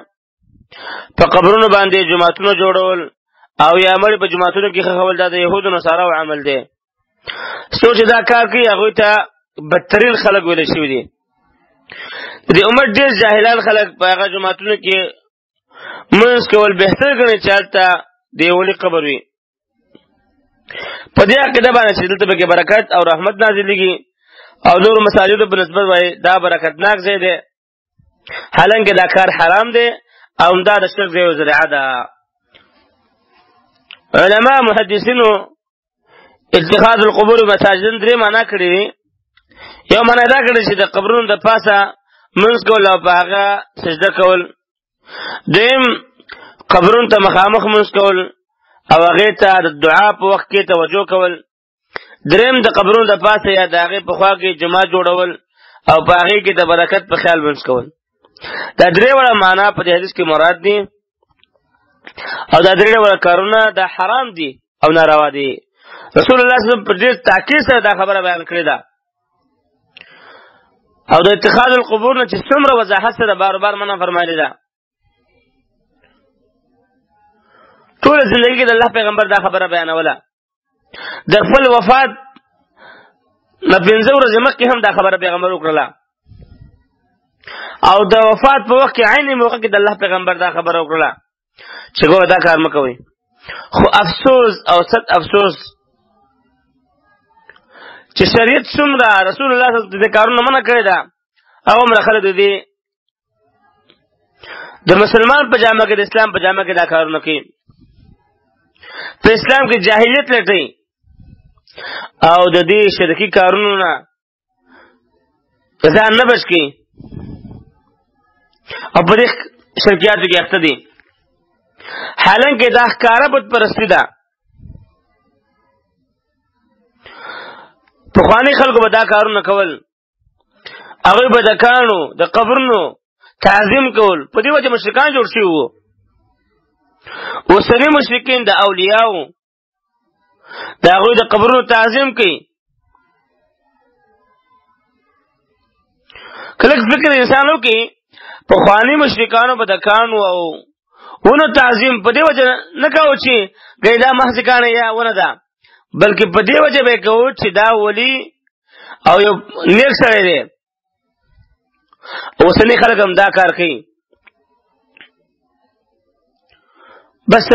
په قبرونو باندې جوماتونه جوړول او یا مړي په جوماتونو کې ښخول دا د یهودو نصاراو عمل دی. څوک چې دا کار کوي هغوی ته بدترین خلک ویلی شوي دي. د امت ډېر جاهلان خلک په هغه جوماتونو کې منځ کول بهتر ګڼي چې هلته د یو ولي قبر وي. په دې عقیده باندې چې دلته پکې برکت او رحمت نازلېږي او نورو مساجدو په نسبت باندې دا برکتناک ځای دی، حالانکه دا کار حرام دی او دا د شرک یو ذریعه ده. علما محدثینو اتخاذ القبور مساجد درې معنا کړي. یو معنا دا کړي چې د قبرونو د پاسه منځ کول او په هغه سجده کول. دویم قبرونو ته مخامخ منځ کول او هغې ته د دعا په وخت کې توجه کول. دریم د قبرونو د پاسه یا د هغې په خوا کې جومات جوړول او په هغې کې د برکت په خیال منځ کول. دا درې وړه معنا په دې حدیث کې مراد دي او دا درې وړه کارونه دا حرام دي او ناروا دي. رسول الله صلی الله علیه وسلم په ډېر تاکید سره دا خبره بیان کړې ده او د اتخاذ القبور نه چې څومره وضاحت سره بار بار منع فرمایلې ده. ټول زندگی کې د الله پیغمبر دا خبره بیانوله. د خپل وفات نه 15 ورځې مخکې هم دا خبره پیغمبر وکړله او د وفات په وخت کې عین موقع کې د الله پیغمبر دا خبره وکړله چې ګوره دا کار مه کوئ. خو افسوس او صد افسوس چې شریعت څومره رسول الله صلی الله علیه وسلم د کارونه منع کړې ده هغه عمره خلک دي د مسلمان په جامه کې د اسلام په جامه کې دا کارونه کوي. په اسلام کې جاهلیت لټوي او د دې شرکي کارونو نه ځان نه بچ کړي او په دې شرکیاتو کې اخته دي. حالانکه دا ښکاره بت پرستی ده. پخواني خلکو به دا کارونه کول. هغوی به د کاڼو د قبرونو تعظیم کول. په دې وجه مشرکان جوړ شوي وو. اوسني مشرکین د اولیاو د هغوی د قبرونو تعظیم کوي. کله فکر انسان وکړي پخواني مشرکانو به د کاڼو او ونو تعظیم په دې وجه نه کوو چې ګویا دا محض کاڼه یا ونه ده بلکې په دې وجه به یې کوو چې دا ولی او یو نیک سړی دی. اوسني خلک هم دا کار کوي. بس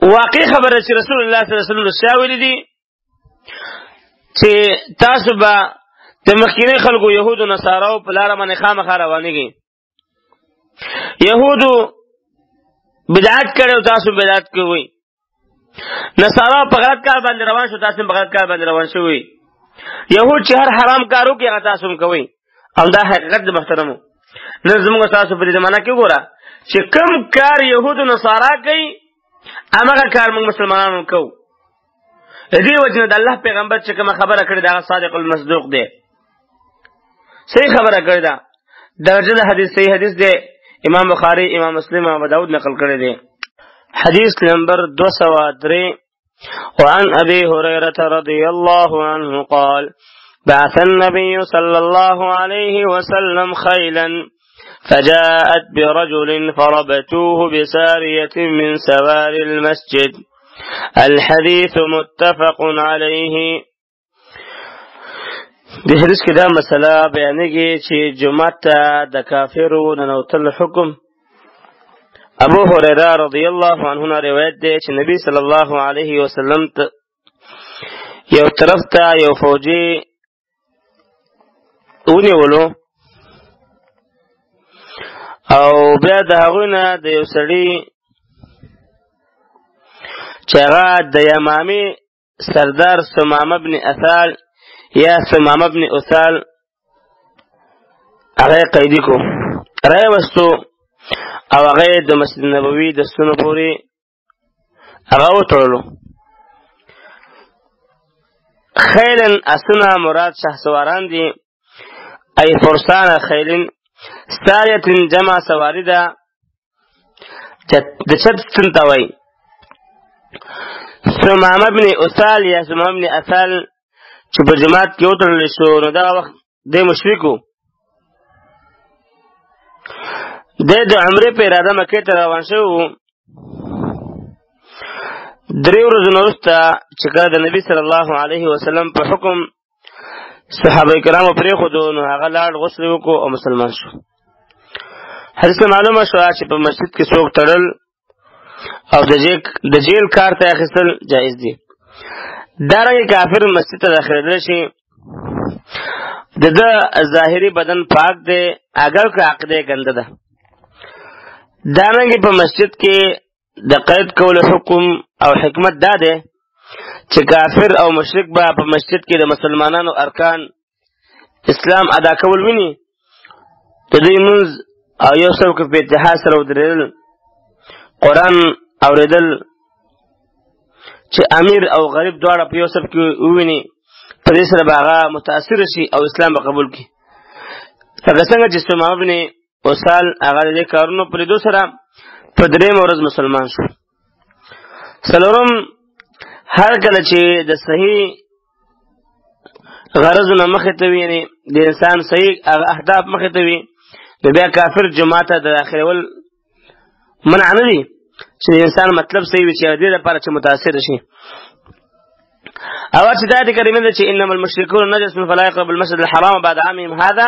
واقع خبره چې رسول الله صلی الله علیه وسلم رښتیا ویلي دي چې تاسو به د مخکیني خلکو یهودو نصاراو په لاره باندې خامخا روانېږئ. یهودو بدعت کړی او تاسو بدعت کوئ. نصارا په غلط کار باندې روان شو تاسو په غلط کار باندې روان شوئ. یهود چې هر حرام کار وکړي هغه تاسو هم کوئ او دا حقیقت د محترمو. نن زموږ تاسو په دې زمانه کې ګوره چې کوم کار یهودو نصارا کوي هماغه کار موږ مسلمانانو کوو. د دې وجه نه د الله پیغمبر چې کومه خبره کړې ده هغه صادق المصدوق دی. صحیح خبره کړې ده. درجه د حدیث صحیح حدیث دی. امام بخاری امام مسلم ابو داود نقل کړی دی. حدیث نمبر 203 وعن ابي هريره رضي الله عنه قال بعث النبي صلى الله عليه وسلم خيلا فجاءت برجل فربتوه بسارية من سوار المسجد. الحديث متفق عليه. د حدیث کې دا مسله بیانېږي چې جمعه ته د کافرو ننوتل حکم. ابو هريره رضی الله عنه روایت دی چې نبی صلی الله علیه وسلم یو طرف ته یو فوجي ونیولو او بیا د هغوی نه د یو سړي چې هغه د یمامي سردار ثمامه بن اثال یا ثمامه بن اثال هغه قیدي کو راوستو او هغه د مسجد نبوي د ستنو پورې هغه وتړلو. خیلن اسنا مراد شهسواران دي. ای فرسان خیلن ساریتن جمع سواری ده د چت سنتوي. ثمامه بن اثال یا ثمامه بن اثال چې په جماعت کې وتړل شو نو دغه وخت د مشرکو د عمرې په اراده مکې ته روان شو. 3 ورځې وروسته چې کله د نبي صلی الله علیه وسلم په حکم صحابه کرامو پرېښودو نو هغه لاړ غسل وکړو او مسلمان شو. حدیث معلومه شوه چې په مسجد کې څوک تړل او د جیل کار ته اخیستل جایز دي. دارنګه کافر مسجد ته داخلېدلی شي. د ده ظاهري بدن پاک دی اگر که عقیده ګنده ده. دارنګه په مسجد کې د قید کولو حکم او حکمت دا ده چې کافر او مشرک به په مسجد کې د مسلمانانو ارکان اسلام ادا کول ویني، د دوی منځ او یو څوک په اتحاد سره ودرېدل، قرآن اورېدل، چې امیر او غریب دواړه په یو صف کې وویني، په دې سره به هغه متاثر شي او اسلام به قبول کړي. لکه څنګه چې ثمامه بن اسال هغه د دې کارونو په لیدو سره په درېیمه ورځ مسلمان شو. څلورم، هر کله چې د صحیح غرضونه مخې ته وي، یعنې د انسان صحیح اهداف مخې ته وي، نو بیا کافر جماعت ته د داخلول منع نه دي، چې د انسان مطلب صحیح وي چې دې لپاره چې متاثر شي. او چې دا آیت کریمه ده چې انما المشرکون نجس فلا يقربوا المسجد الحرام بعد عامهم هذا،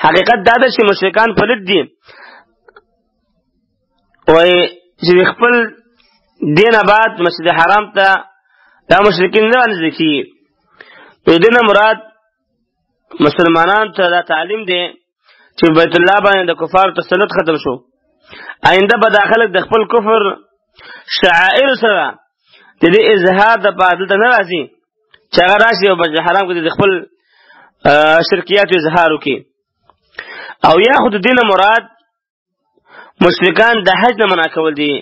حقیقت دا ده چې مشرکان پلید دي، وایي چې خپل دین بعد مسجد حرام ته دا مشرکین نه نږدې کېږي. د دې نه مراد مسلمانانو ته دا تعلیم دی چې بیت الله باندې د کفارو تسلط ختم شو. آینده به دا خلک د خپل کفر شعائر سره د دې اظهار د پاره دلته نه راځي چې هغه راشي او مسجد حرام کې د خپل شرکیات اظهار وکړي. او یا خو د دې نه مراد مشرکان د حج نه منع کول دي،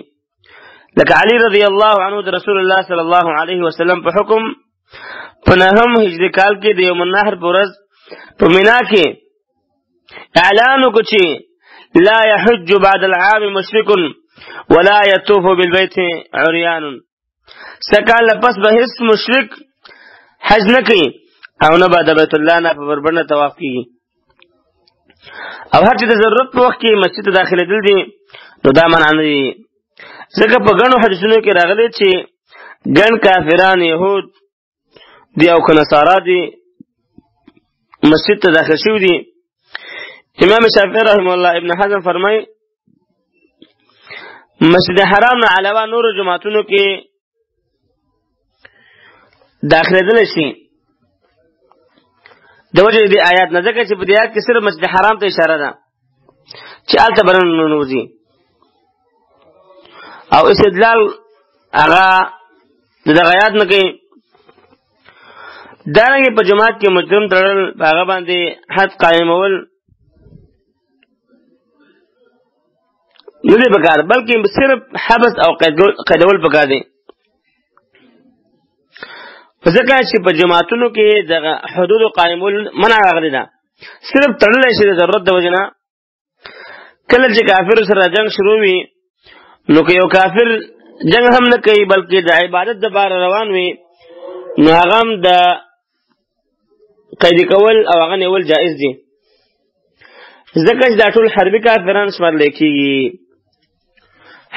لکه علی رضی الله عنه د رسول الله صلی الله علیه وسلم په حکم په 9 هجري کال کې د یوم النحر په ورځ په مینا کې اعلان وکړ چې لا يحج بعد العام مشرك ولا يطوف بالبيت عريان. سکال پس به هیڅ مشرک حج نه کوي او نه به د بیت الله نه په بربنده طواف کوي. او هر چې د ضرورت په وخت کې مسجد ته داخلېدل دي نو دا منع نه دي، ځکه په ګڼو حدیثونو کې راغلي چې ګڼ کافران یهود دي او که نصارا دي مسجد ته داخل شوي دي. امام شافعي رحمه الله ابن حزم فرمای مسجد حرام نه علاوه نور جماعتونو کې داخلېدل شي د وجه دې آیات نه، ځکه چې په دې آیات کې صرف مسجد حرام ته اشاره ده چې هلته به ننوځي او استدلال هغه د دغه آیات نه کوي. دارنګه په جماعت کې مجرم تړل، په هغه باندې حد قائمول نه دی پکار، بلکې صرف حبس او قیدول پکار دی، ځکه چې په جماعتونو کې دغه حدود قائمول منع راغلی ده، صرف تړلی شي د ضرورت د وجې نه. کله چې کافر سره جنگ شروع وي نو که یو کافر جنگ هم نه کوي بلکې د عبادت دپاره روان وي نو هغه هم د قیدي کول او هغه نیول جایز دي، ځکه چې دا ټول حربي کافران شمارلی کېږي.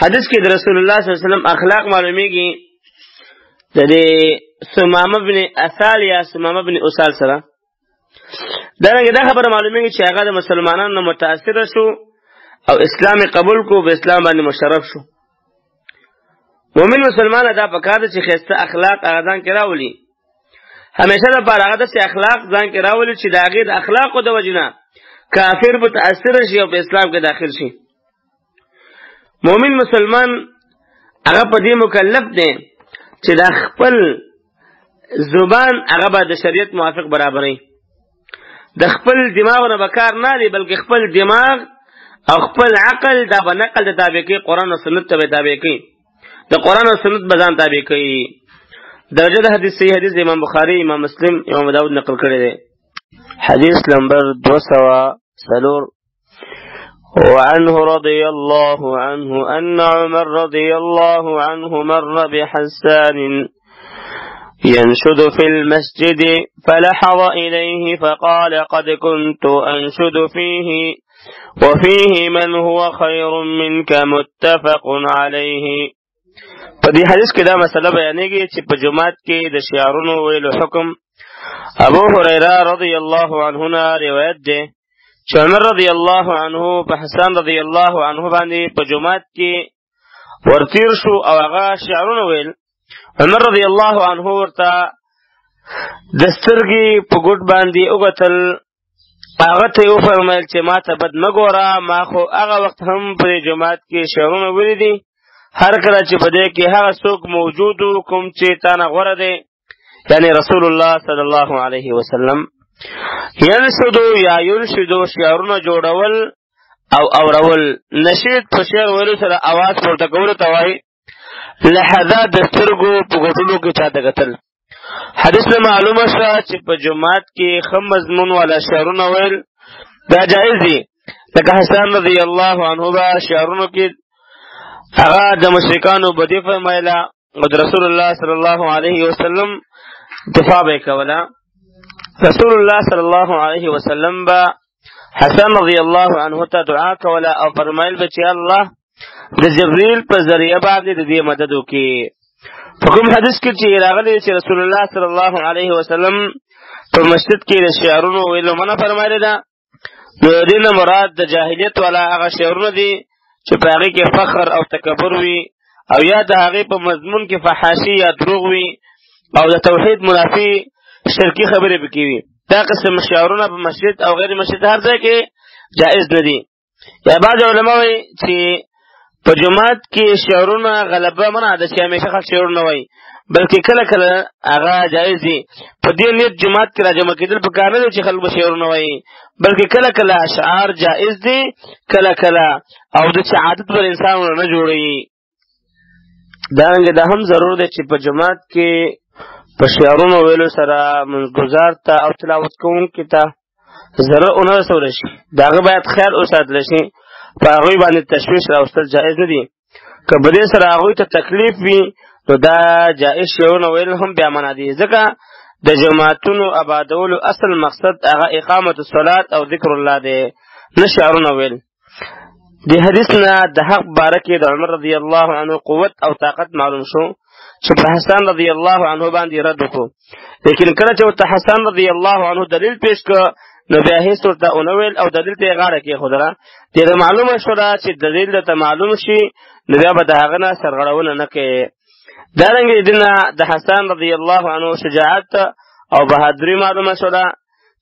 حدیث کې د رسول الله صلی الله علیه وسلم اخلاق معلومیږي د دې ثمامه بن اسال یا ثمامه بن اسال سره. دغه دا خبره معلومیږي چې هغه د مسلمانانو متاثر شو او اسلام قبول کو، په اسلام باندې مشرف شو. مؤمن مسلمان دا پکار دی چې خسته اخلاق هغه ځان کې راولي، همیشه د پاره هغه داسې اخلاق ځان کې راولي چې د هغې د اخلاقو د وجې نه کافر متاثر شي او په اسلام کې داخل شي. مؤمن مسلمان هغه په دې مکلف دی چې د خپل زبان هغه به د شریعت موافق برابري، د خپل دماغ نه به کار نه دی بلکې خپل دماغ او خپل عقل دا به نقل د تابع کوي، قرآن او سنت ته به تابع کوي، د قرآن او سنت به ځان تابع کوي. درجه د حدیث صحیح حدیث امام بخاری، امام مسلم، امام داود نقل کړی دی. حدیث نمبر 204. وعنه رضي الله عنه أن عمر رضي الله عنه مر بحسان ينشد في المسجد فلحظ إليه فقال قد كنت أنشد فيه وفيه من هو خير منك متفق عليه. په دې حدیث کې دا مسله بیانېږي چې په جماعت کې د شعارونو ویلو حکم ابو هريره رضی الله عنه نه روایت دی چې عمر رضی الله عنه په حسان رضی الله عنه باندې په جماعت کې ورتیر شو او هغه شعارونه ویل. عمر رضی الله عنه ورته د سترګې په ګوټ باندې وکتل هغه ته یې وفرمیل چې ما ته بد مه ګوره، ما خو هغه وخت هم په جومات کې شعرونه ولیدي، هر کله چې په دې کې هغه څوک موجود و کوم چې تا نه غوره دی، یعنی رسول الله صلی الله علیه وسلم. ینشدو یا ینشدو شعرونه جوړول او اورول. نشید په شعر ویلو سره اواز پورته کولو ته وایي. لحظه د سترګو په ګوټلو کې چاته کتل. حدیث نه معلومه شوه چې په جومات کې ښه مضمون والا شعرونه ویل دا جایز دي، لکه حسن رضی الله عنه به شعرونو کې هغه د مشرکانو بدي فرمایله او د رسول الله صلی الله علیه وسلم دفاع به کوله. رسول الله صلی الله علیه وسلم به حسن رضی الله عنه ته دعا کوله او فرمایل به چې الله د جبرئیل په ذریعه باندې د دې مدد وکړي. په کوم حدیث کې چې راغلی چې رسول الله صلی الله علیه وسلم په مسجد کې د شعرونو ویلو منع فرمایلی ده، نو د دې نه مراد د جاهلیت والا هغه شعرونه دي چې په هغې کې فخر او تکبر وي او یا د هغې په مضمون کې فحاشي یا دروغ وي او د توحید منافي شرکي خبرې پکې وي. دا قسم شعرونه په مسجد او غیر مسجد هر ځای کې جائز نه دي. یا بعض علما وایي چې په جماعت کې شعرونه غلبه منع ده چې همیشه خلک شعرونه وایي، بلکې کله کله هغه جایز دي. په دې نیت جماعت کې راجمع کېدل پکار نه دی چې خلک به شعرونه وایي، بلکې کله کله اشعار جایز دي، کله کله او د چې عادت پر انسان نه جوړوي. دارنګه دا هم ضرور دی چې په جماعت کې په شعرونو ویلو سره منځګزار ته او تلاوت کوونکي ته ضرر ونه رسولی شي، د هغه باید خیال وساتلی شي، په هغوی باندې تشویش راوستل جایز نه دي. که په دې سره هغوی ته تکلیف وي نو دا جایز شعرونه ویل هم بیا منع دي، ځکه د جماعتونو آبادولو اصل مقصد هغه اقامت الصلات او ذکر الله دی، نه شعرونه ویل. دې حدیث نه د حق باره کې د عمر رضی الله عنه قوت او طاقت معلوم شو چې په حسن رضی الله عنه باندې رد وکړو، لیکن کله چې ورته حسن رضی الله عنه دلیل پیش کړ نو بیا هیڅ ورته ونه ویل او دلیل ته یې غاړه کېښودله. دې معلومه شوله چې دلیل درته معلوم شي نو بیا به د هغه نه سرغړونه نه کوې. دارنګې دې نه د حسن رضی الله عنه شجاعت او بهادري معلومه شوله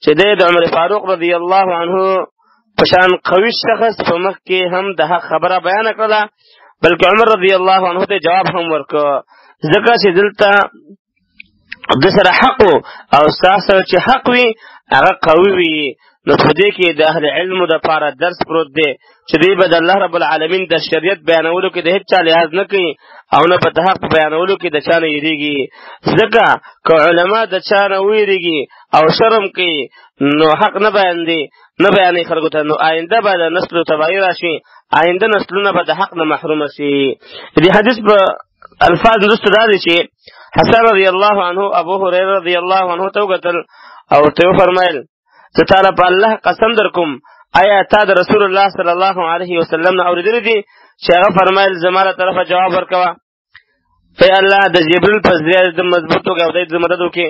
چې دی د عمر فاروق رضی الله عنه په شان قوي شخص په مخ کې هم د حق خبره بیانه کړله، بلکې عمر رضی الله عنه ته جواب هم ورکړ، ځکه چې دلته د سره حق او ستاسو سره چې حق وي هغه قوي وي. نو په دې کې د اهل علمو دپاره درس پروت دی چې دوی به د الله رب العالمین د شریعت بیانولو کې د هېڅ چا لحاظ نه کوي او نه په د حق په بیانولو کې د چا نه یېرېږي، ځکه که علما د چا نه ویېرېږي او شرم کوي نو حق نه بیانوي خلکو ته، نو آینده به د نسلو تباهي راشي، آینده نسلونه به د حق نه محرومه شي. دې حدیث په الفاظ وروسته دا دی چې حسن رضی الله عنه ابو هريره رضی الله عنه ته وکتل او ته وفرمایل زه تعالی په الله قسم در کوم آیا تا د رسول الله صلی الله علیه وسلم نه اورېدلی دي چې هغه فرمایل زما له طرفه جواب ورکوه، ای الله د جبریل په ذریعه د مضبوط توګه او د مدد وکړي.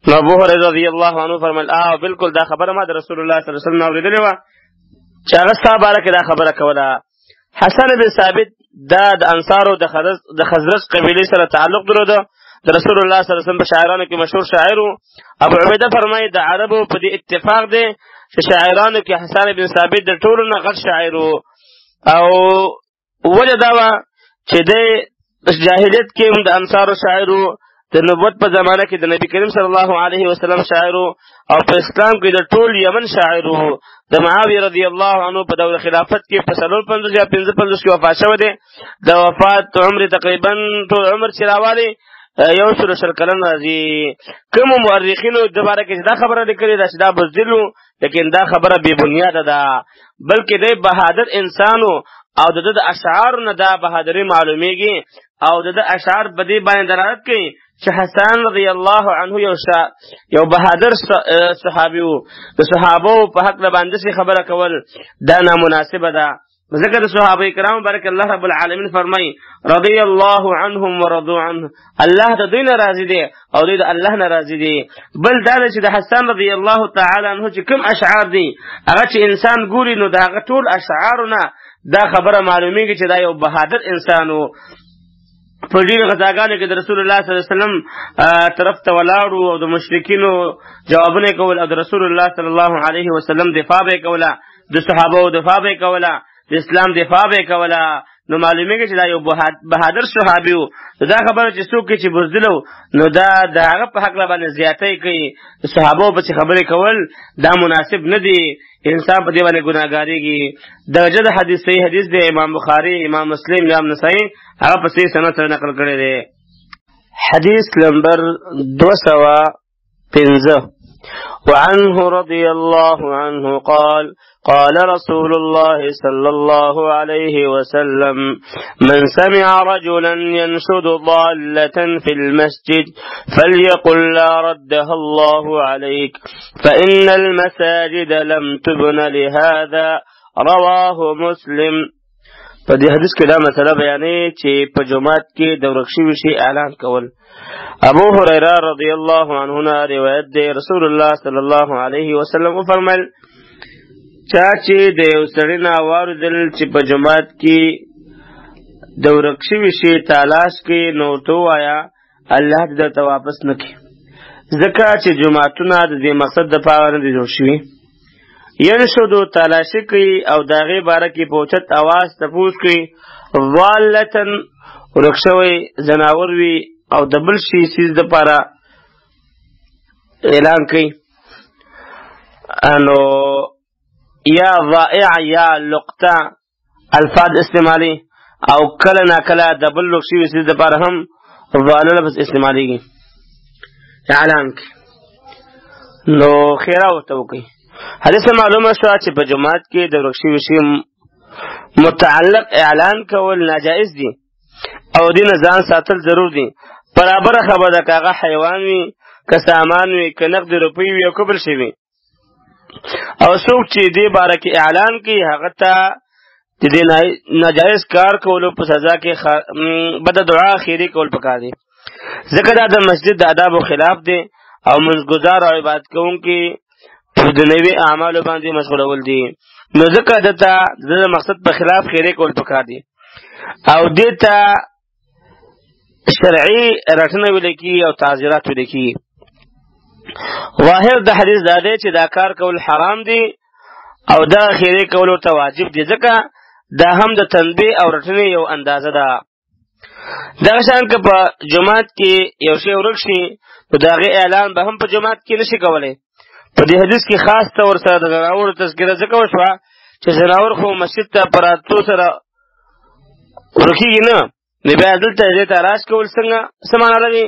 نو ابو هريره رضی الله عنه فرمایل بالکل دا خبره ما د رسول الله صلی الله علیه وسلم نه اورېدلې وه چې هغه ستا باره کې دا خبره کوله. حسن بن ثابت دا د انصارو د خزرج قبیلې سره تعلق درلوده، د رسول الله صلی الله علیه وسلم په شاعرانو کې مشهور شاعر و. ابو عبیده فرمایي د عربو په دې اتفاق دی چې شاعرانو کې حسن بن ثابت د ټولو نه غټ شاعر و، او وجه دا وه چې دی جاهلیت کې هم د انصارو شاعر و، د نبوت په زمانه کې د نبی کریم صلی الله علیه وسلم شاعر و، او په اسلام کې د ټول یمن شاعر و. د معاویه رضی الله عنه په دور خلافت کې په 54 یا 55 کې وفات شوی دی. د وفات عمر تقریبا ټول عمر چې راوالي 100 کلن راځي. کومو مورخینو د باره کې دا خبره لیکلې ده چې دا بزدل و، لیکن دا خبره بې بنیاده ده، بلکې دی بهادر انسان و او د د اشعارو نه دا بهادري معلومیږي او د اشعار په دې باندې دلالت کوي چې حسن رضی الله عنه یو بهادر صحابي و. د صحابو په حق باندې خبره کول دا نامناسبه ده، ځکه د صحابه کرام بارک الله رب العالمین فرمایي رضی الله عنهم ورضوا عنه، الله د دوی نه راضي دی او دوی د الله نه راضي دي. بل دا چې د حسن رضی الله تعالی عنه چې کوم اشعار دي هغه چې انسان ګوري نو د هغه ټول اشعارونه دا خبره معلومیږي چې دا یو بهادر انسان و. په ډېرو غزاګانو کې د رسول الله صلی الله علیه وسلم طرف ته ولاړو او د مشرکینو جوابونه کول او د رسول الله صلی الله علیه وسلم دفاع به کوله، د صحابو دفاع به کوله، د اسلام دفاع به کوله. نو معلومیږي چې دا یو بهادر صحابي و. دا خبره چې څوک چې بزدلو نو دا د هغه په حق باندې زیاتی کوي، د صحابو په خبرې کول دا مناسب نه دي. انسان په دې باندې ګناهګاریږي. درجه د حدیث صحیح حدیث دی، امام بخاری، امام مسلم، امام نسائی هغه په صحیح سند سره نقل کړی دی. حدیث نمبر 205. وعنه رضي الله عنه قال قال رسول الله صلى الله عليه وسلم من سمع رجلا ينشد ضالة في المسجد فليقل لا ردها الله عليك فإن المساجد لم تبن لهذا رواه مسلم. په دې حدیث کې دا مسله بیانې چې په جمعات کې د ورک شوي شي اعلان کول. ابو هريره رضی الله عنه روایت دی، رسول الله صلی الله علیه وسلم فرمایل چا چې د یو سړي نه واورېدل چې په جمعات کې د ورک شوي شي تلاش کې نو ورته ووایه الله دې درته واپس نه کړي، ځکه چې جمعتونه د دې مقصد دپاره نه دي جوړ شوي. ینشدو تلاشی کوي او د هغې باره کې په اوچت اواز تپوس کوي، ضالتن ورک شوی ځناور وي او د بل شي څیز دپاره اعلان کوي. نو یا ضائع یا لقطه الفاظ استعمالي او کله نا کله د بل ورک شوي څیز دپاره هم ضاله لفظ استعمالیږي، اعلان کوي. نو خیره ورته وکړي. حدیث معلومه شوه چې په جماعت کې د ورک شوي شي متعلق اعلان کول ناجائز دي او دې نه ځان ساتل ضرور دي. برابره خبره ده که هغه حیوان وي، که سامان وي، که نقد روپۍ وي او که بل شی وي. او څوک چې دې باره کې اعلان کوي هغه ته د دې ناجائز کار کولو په سزا کې بده دعا خیري کول پکار دي، ځکه دا د مسجد د آدابو خلاف دی او منځګزار او عبادت کوونکي د نوي اعمالو باندې مشغولول دي. نو ځکه دته د مقصد په خلاف خیرې کول پکار دي او دې ته شرعي رټنه ویل کېږي او تعزیرات ویل کېږي. ظاهر د حدیث دا دی چې دا کار کول حرام دي او دا خیرې کول ورته واجب دي، ځکه دا هم د تنبیه او رټنې یو اندازه ده. دغه شان که په جماعت کې یو شی ورک شي نو د هغې اعلان به هم په جماعت کې نشي کولی. په دې حدیث کې خاص طور سره د زناورو تذکره ځکه وشوه چې زناور خو مسجد ته په راتلو سره ورکېږي نه، نو بیا دلته دې ته راش کول څه معنا لري؟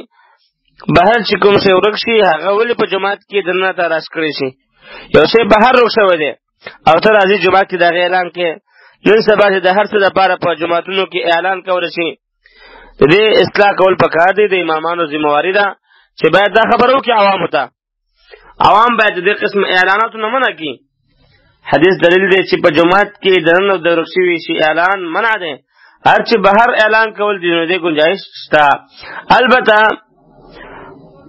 بهر چې کوم شی ورک شي هغه ولې په جماعت کې دننه ته راش کړی شي؟ یو شی بهر ورک شوی دی او ته راځې جماعت کې د هغې اعلان کې. نن سبا چې د هر څه دپاره په جماعتونو کې اعلان کولی شي، د دې اصلاح کول پکار دی. د امامانو ذمهواري ده چې باید دا خبره وکړي عوامو ته. عوام باید د دې قسم اعلاناتو نه منع کړي. حدیث دلیل دی چې په جماعت کې د نن او د ورک شوي شي اعلان منع دی، هر چې بهر اعلان کول دي نو دې گنجایش شته. البته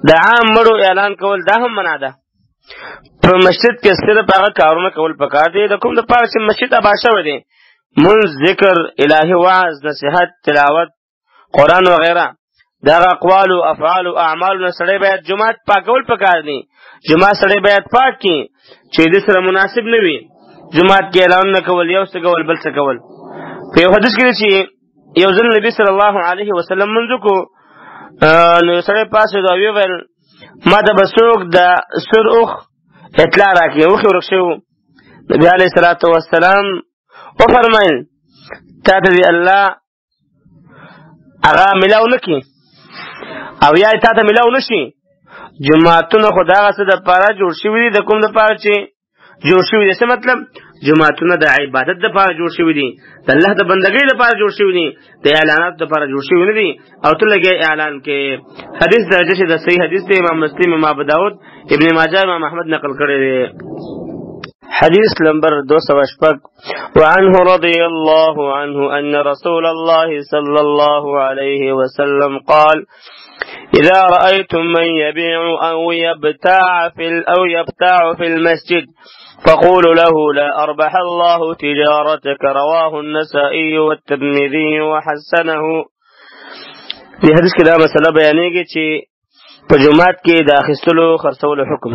د عام مړو اعلان کول دا هم منع ده. په مسجد کې صرف هغه کارونه کول پکار دي د کوم دپاره چې مسجد آباد شوی دی، منځ، ذکر الهي، وعظ، نصیحت، تلاوت، قرآن وغیره. دا اقوال او افعال او اعمال نه سړی باید جماعت پاکول پکار دي. جماعت سړی باید پاک کړي چې دې سره مناسب نه وي. جماعت کې اعلان نه کول، یو څه کول بل څه کول. په یو حدیث کې چې یو ځل نبی صلی الله علیه وسلم منځ کو نو سړی پاسېد او ویل ما ته به څوک د سور اوښ اطلاع راکړي، اوښ ورک شوی و. نبي علیه الصلاة وسلام وفرمایل تا ته دې الله هغه ملاو نه کړي او یا تا ته ملاو نه شي. جماعتونه خو د هغه څه دپاره جوړ شوي دي د کوم دپاره چې جوړ شوي دي. څه مطلب؟ جماعتونه د عبادت دپاره جوړ شوي دي، د الله د بندګۍ دپاره جوړ شوي دي، د اعلاناتو دپاره جوړ شوي نه دي او ته لګیا اعلان کې. حدیث درجه چې د صحیح حدیث دی، امام مسلم، امام ابو داود، ابن ماجه، امام احمد نقل کړی دی. حديث نمبر 206. وعنه رضي الله عنه أن رسول الله صلى الله عليه وسلم قال إذا رأيتم من يبيع أو يبتاع في المسجد فقولوا له لا أربح الله تجارتك رواه النسائي والترمذي وحسنه. دې حدیث کې دا مسله بیانېږي چې په جمعات کې د اخیستلو خرڅولو حکم.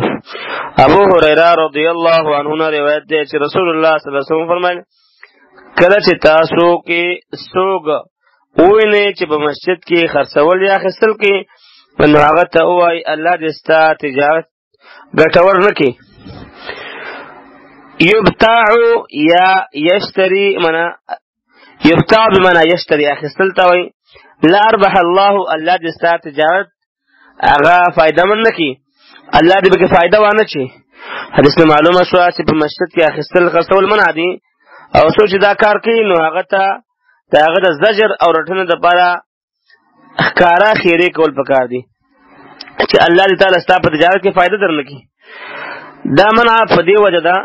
ابو هريره رضی الله عنه روایت دی چې رسول الله صلی الله علیه وسلم فرمایي کله چې تاسو کې څوک ووینئ چې په مسجد کې خرڅول یا اخیستل کې نو هغه ته ووایي الله دې ستا تجارت ګټور نه کړي. یبتاع یا یشتری منا یبتاع بمعنی یشتری اخیستل ته وایي لا اربح الله الله دې ستا تجارت هغه فائدہ من نه کړي الله دې پکې فائدہ وانه چي. حدیث نه معلومه شوه چې په مسجد کې اخیستل خرڅول منع دي او څوک چې دا کار کوي نو هغه ته د هغه د زجر او رټنې دپاره ښکاره خیرې کول پکار دي چې الله دې تعالی ستا په تجارت کې فائدہ درنه کړي. دا منع په دې وجه ده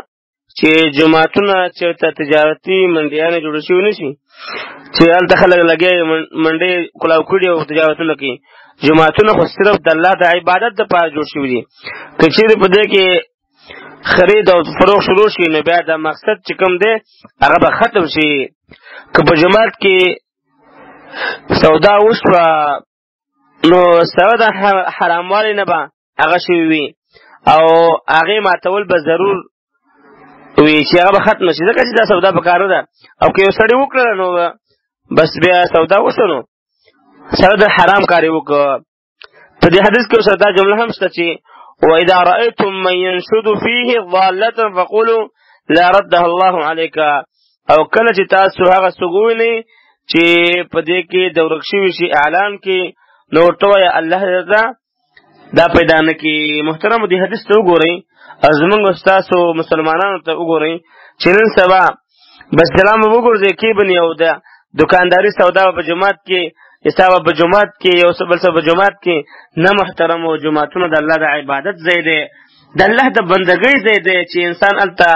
چې جماعتونه چېرته تجارتي منډیانې جوړې شوي نه شي چې هلته خلک لګیا منډې کلاو کړي او تجارتونه کوي. جماعتونه خو صرف د الله د عبادت دپاره جوړ شوي دي. که چېرې په دې کې خرید او فروغ شروع شي نو بیا دا مقصد چې کوم دی هغه به ختم شي. که په جماعت کې سودا وشوه نو سره د حراموالي نه به هغه شوي وي او هغې ماتول به ضرور وي چې هغه به ختمه شي ځکه چې دا سودا په کار نه ده او که یو سړي وکړله نو بس بیا سودا وشوه نو سره د حرام کار یې وکړه. په دې حدیث کې اوس دا جمله هم شته چې وإذا رأيتم من ينشد فيه ضالة فقولوا لا ردها الله عليك او کله چې تاسو هغه څوک ووینئ چې په دې کې د ورک شوي شي اعلان کې نو ورته وایه الله دا پیدا نه کړي. محترمو دې حدیث ته وګورئ او زمونږ ستاسو مسلمانانو ته وګورئ چې نن سبا بس سلام به وګورځئ کې بني او د دکانداري سودا په جماعت کې حساب په جماعت کې یو څه بل څه په جماعت کې نه. محترمو جماعتونه د الله د عبادت ځای دی د الله د بندګۍ ځای دی چې انسان هلته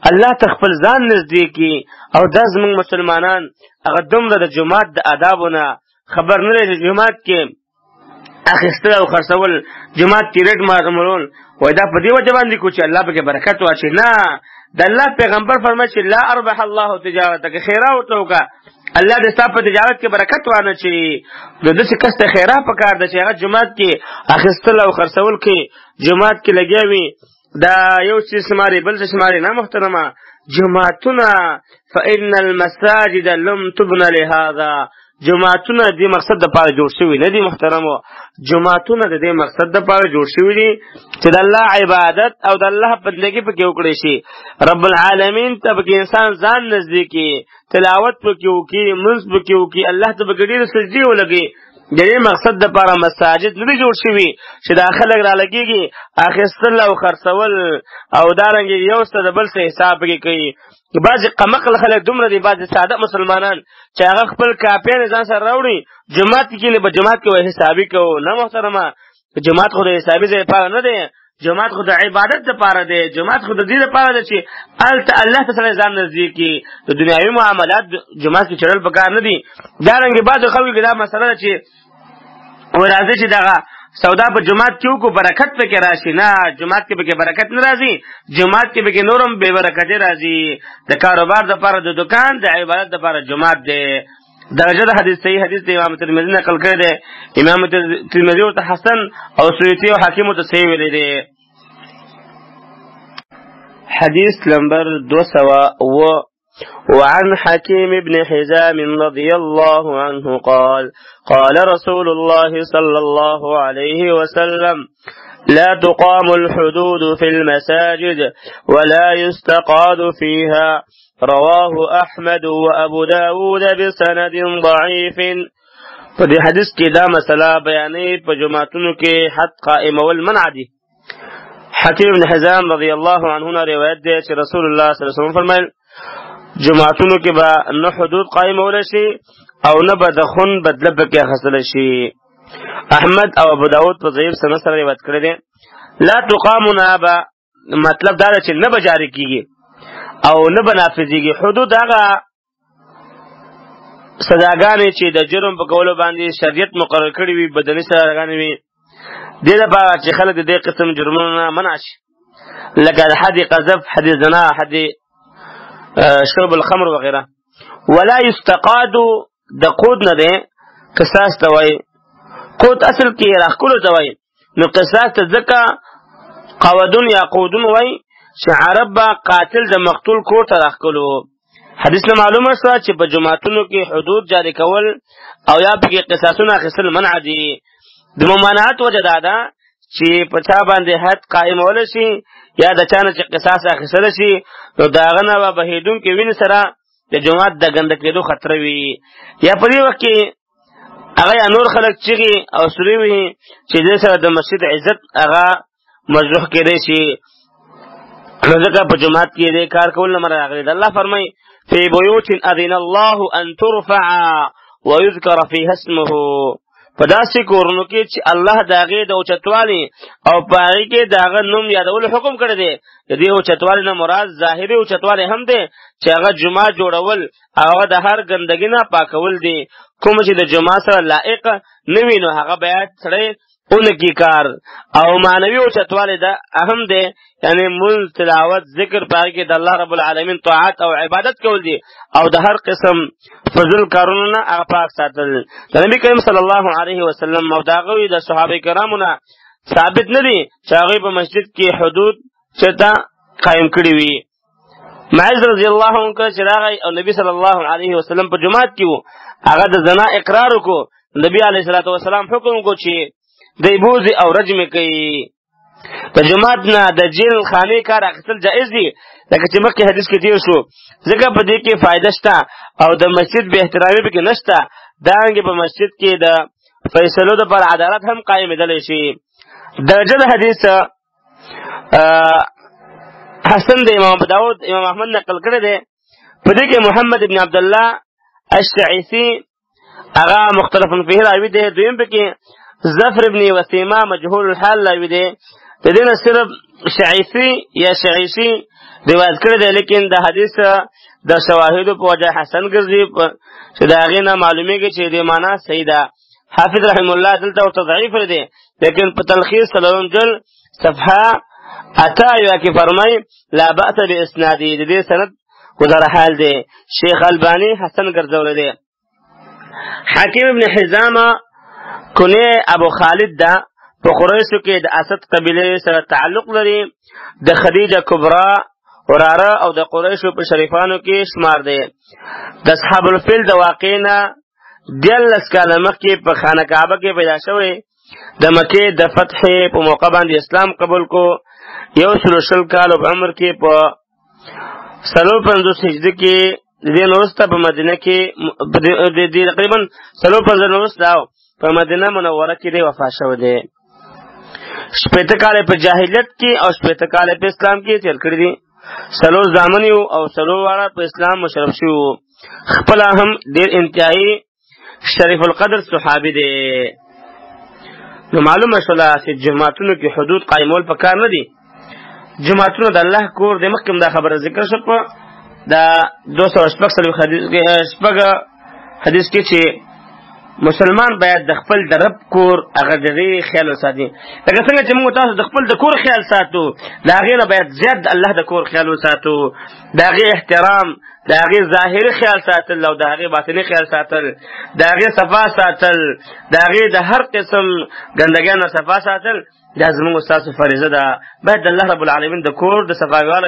الله ته خپل ځان نږدې کړي او دا زموږ مسلمانان هغه دومره د جماعت د آدابو نه خبر نه لري. جماعت کې اخیستل او خرڅول جماعت کې ریټ مارول وایي دا په دې وجه باندې کو چې الله پکې برکت واچوي. نه د الله پیغمبر فرمایي چې لا اربح الله تجارتک خیره ورته وکړه الله دې ستا په تجارت کې برکت وانه چي. نو داسې کس ته خیره پکار ده چې هغه جماعت کې اخیستل او خرڅول کې جماعت کې لګیا وي دا یو څه شماري بل څه شماري. نه محترمه جماعتونه فإن المساجد لم تبنى لهذا جماعتونه دې مقصد دپاره جوړ شوي نه دي. محترمو جماعتونه د دې مقصد دپاره جوړ شوي دي چې د الله عبادت او د الله بندګي پکې وکړی شي. رب العالمین ته پکې انسان ځان نږدې کړي تلاوت پکې وکړي منځ پکې وکړي الله ته پکې ډېرې سجدې ولګي. د دې مقصد دپاره مساجد نه دي جوړ شوي چې دا خلک رالګېږي اخیستل او خرڅول او دارنګې یو څه د بل څه حساب پکې کوي. بعضې قمقل خلک دومره دي بعضې ساده مسلمانان چې هغه خپل کاپیانې ځان سره راوړي جماعت کې کینې به جماعت کې وایي حسابي کوو. نه محترمه جماعت خو د حسابي ځای لپاره نه دی جماعت خو د عبادت دپاره دی. جماعت خو د دې دپاره ده چې هلته الله ته سره ځان نږدې کړي. د دنیاوي معاملات جماعت کې چړل پکار نه دي. دارنګې بعضو خلکو کې دا مسله ده چې راځي چې دغه سودا په جماعت کې وکړو برکت پکې راشي. نه جماعت کې پکې برکت نه راځي جماعت کې پکې نورم بې برکتي راځي. د کاروبار دپاره د دکان د عبادت دپاره جماعت دی. درجه د حدیث صحیح حدیث د امام ترمذي نقل کړی دی. امام ترمذي ورته حسن او سیوطي او حاکم ورته صحیح ویلی دی. حدیث نمبر 209 وعن حكيم بن حزام رضي الله عنه قال قال رسول الله صلى الله عليه وسلم لا تقام الحدود في المساجد ولا يستقاد فيها رواه أحمد وأبو داود بسند ضعيف. فدي حديث کې دا مسله بیانې په جماعتونو کې حد قائمول منع دي. حکیم بن حزام رضی الله عنه روایت دی چې رسول الله صلی الله علیه وسلم فرمایل جماعتونو کې به نه حدود قائمول شي او نه به د خون بدله پکې اخیستل شي. احمد او ابو داود په ضعیف سند سره روایت کړی دی. لا تقام نابا مطلب دا چې نه به جاری کیږي او نه به نافذیږي. حدود هغه سزاګانې چې د جرم په کولو باندې شریعت مقرر کړي وي بدني سزاګانې وي دې لپاره چې خلک د دې قسم جرمونو نه منع شي لکه حد قذف حد زنا حد شرب الخمر وغیره. ولا یستقاد د قود نه دی قصاص ته وایي قوت اصل کې راخکلو ته وایي. نو قصاص ته ځکه قودون یا قودون وایي چې عرب به قاتل د مقتول کور ته راخکلو. حدیث نه معلومه شوه چې په جماعتونو کې حدود جاری کول او یا پکې قصاصونه اخیستل منع دي. د ممانعت وجه دا ده چې په چا باندې حد قائمول شي یا د چا نه چې قصاص اخیستل شي نو د هغه نه به بهیدونکې وینې سره د جومات د ګنده کېدو خطره وي. یا په دې وخت کې هغه یا نور خلک چغې او سورې وي چې دې سره د مسجد عزت هغه مجروح کېدی شي. نو ځکه په جومات کې دې کار کول نه منع راغلی ده. الله فرمایي فی بیوت اذن الله ان ترفع ويذكر فيها اسمه. په داسې کورونو کې چې الله د هغې د اوچتوالي او په هغې کې د هغه نوم یادولو حکم کړی دی. د دې اوچتوالي نه مراد ظاهري اوچتوالی هم دی چې هغه جومات جوړول او هغه د هر ګندګي نه پاکول دي. کوم چې د جومات سره لایق نه وي نو هغه باید سړی اونکي کار. او معنوي اوچتوالی دا اهم دی، یعنی مونځ، تلاوت، ذکر، په هغې کې د الله رب العالمین طاعت او عبادت کول دي او د هر قسم فضل کارونو نه هغه پاک ساتل. د نبي کریم صلی الله علیه وسلم او د هغوی د صحابه کرامو نه ثابت نه دي چې هغوی په مسجد کې حدود چېرته قایم کړي وي. معاذ رضی الله عنه چې راغی او نبي صلی الله علیه وسلم په جومات کې و، هغه د زنا اقرار وکړو. نبي علیه الصلاة وسلام حکم وکړو چې دی بوځي او رجم کوي. د جومات نه د جیل خانې کار اخیستل جایز دي لکه چې مخکې حدیث کې تیر شو، ځکه په دې کې فایده شته او د مسجد بې احترامي پکې نشته. دارنګې په مسجد کې د فیصلو دپاره عدالت هم قایمېدلی شي. درجه د حدیث حسن د امام ابو داود امام احمد نقل کړی دی. په دې کې محمد ابن عبدالله الشعیثي هغه مختلف فيه راوي دی. دویم پکې ظفر ابن وسیمه مجهول الحال راوي دی. د دې نه صرف شعیثي یا شعیثي روایت کړی دی، لیکن د حدیث د شواهدو په وجه حسن ګرځي چې د هغې نه معلومیږي چې دې معنا صحیح ده. حافظ رحم الله دلته ورته ضعیف دی، لیکن په تلخیص 4 جلد صفحه 8 کې فرمایي لا بأس باسنادی، د دې سند گزار حال دی. شیخ البانی حسن ګرځولی دی. حکیم ابن حزامه کنه ابو خالد ده، په قریشو کې د اسد قبیلې سره تعلق لري. د خدیجه کبرا وراره او د قریشو په شریفانو کې شمار دی. د اصحاب الفیل د واقع نه 13 کاله مخکې په خانه کعبه کې پیدا شوی. د مکې د فتح په موقع باندې اسلام قبول کو. 120 کال په عمر کې په 450 هجري کې د دې وروسته په مدینه کې تقریبا 450 وروسته په مدینه منوره کې دی وفات شوی دی. 80 کال په جاهلیت کې او 80 کال په اسلام کې تیر کړی دي. 4 زامن یو او 4 واړه په اسلام مشرف شو. خپل هم ډیر انتهایی شریف القدر صحابي دی. نو معلومه شوله چې جماعتونو کې حدود قایمول پکار نه دي. جماعتونو د الله کور د مخکې دا خبره ذکر شو په دا 200 حدیث کې چې مسلمان باید د خپل د رب کور هغه دغې خیال وساتي. لکه څنګه چې موږ تاسو د خپل د کور خیال ساتو، د هغې نه باید زیات د الله د کور خیال وساتو. د هغې احترام، د هغې ظاهري خیال ساتل او د هغې باطني خیال ساتل، د هغې صفا ساتل، د هغې د هر قسم ګندګۍ نه صفا ساتل دا زموږ ستاسو فریضه ده. باید د الله رب العالمین د کور د صفاوالي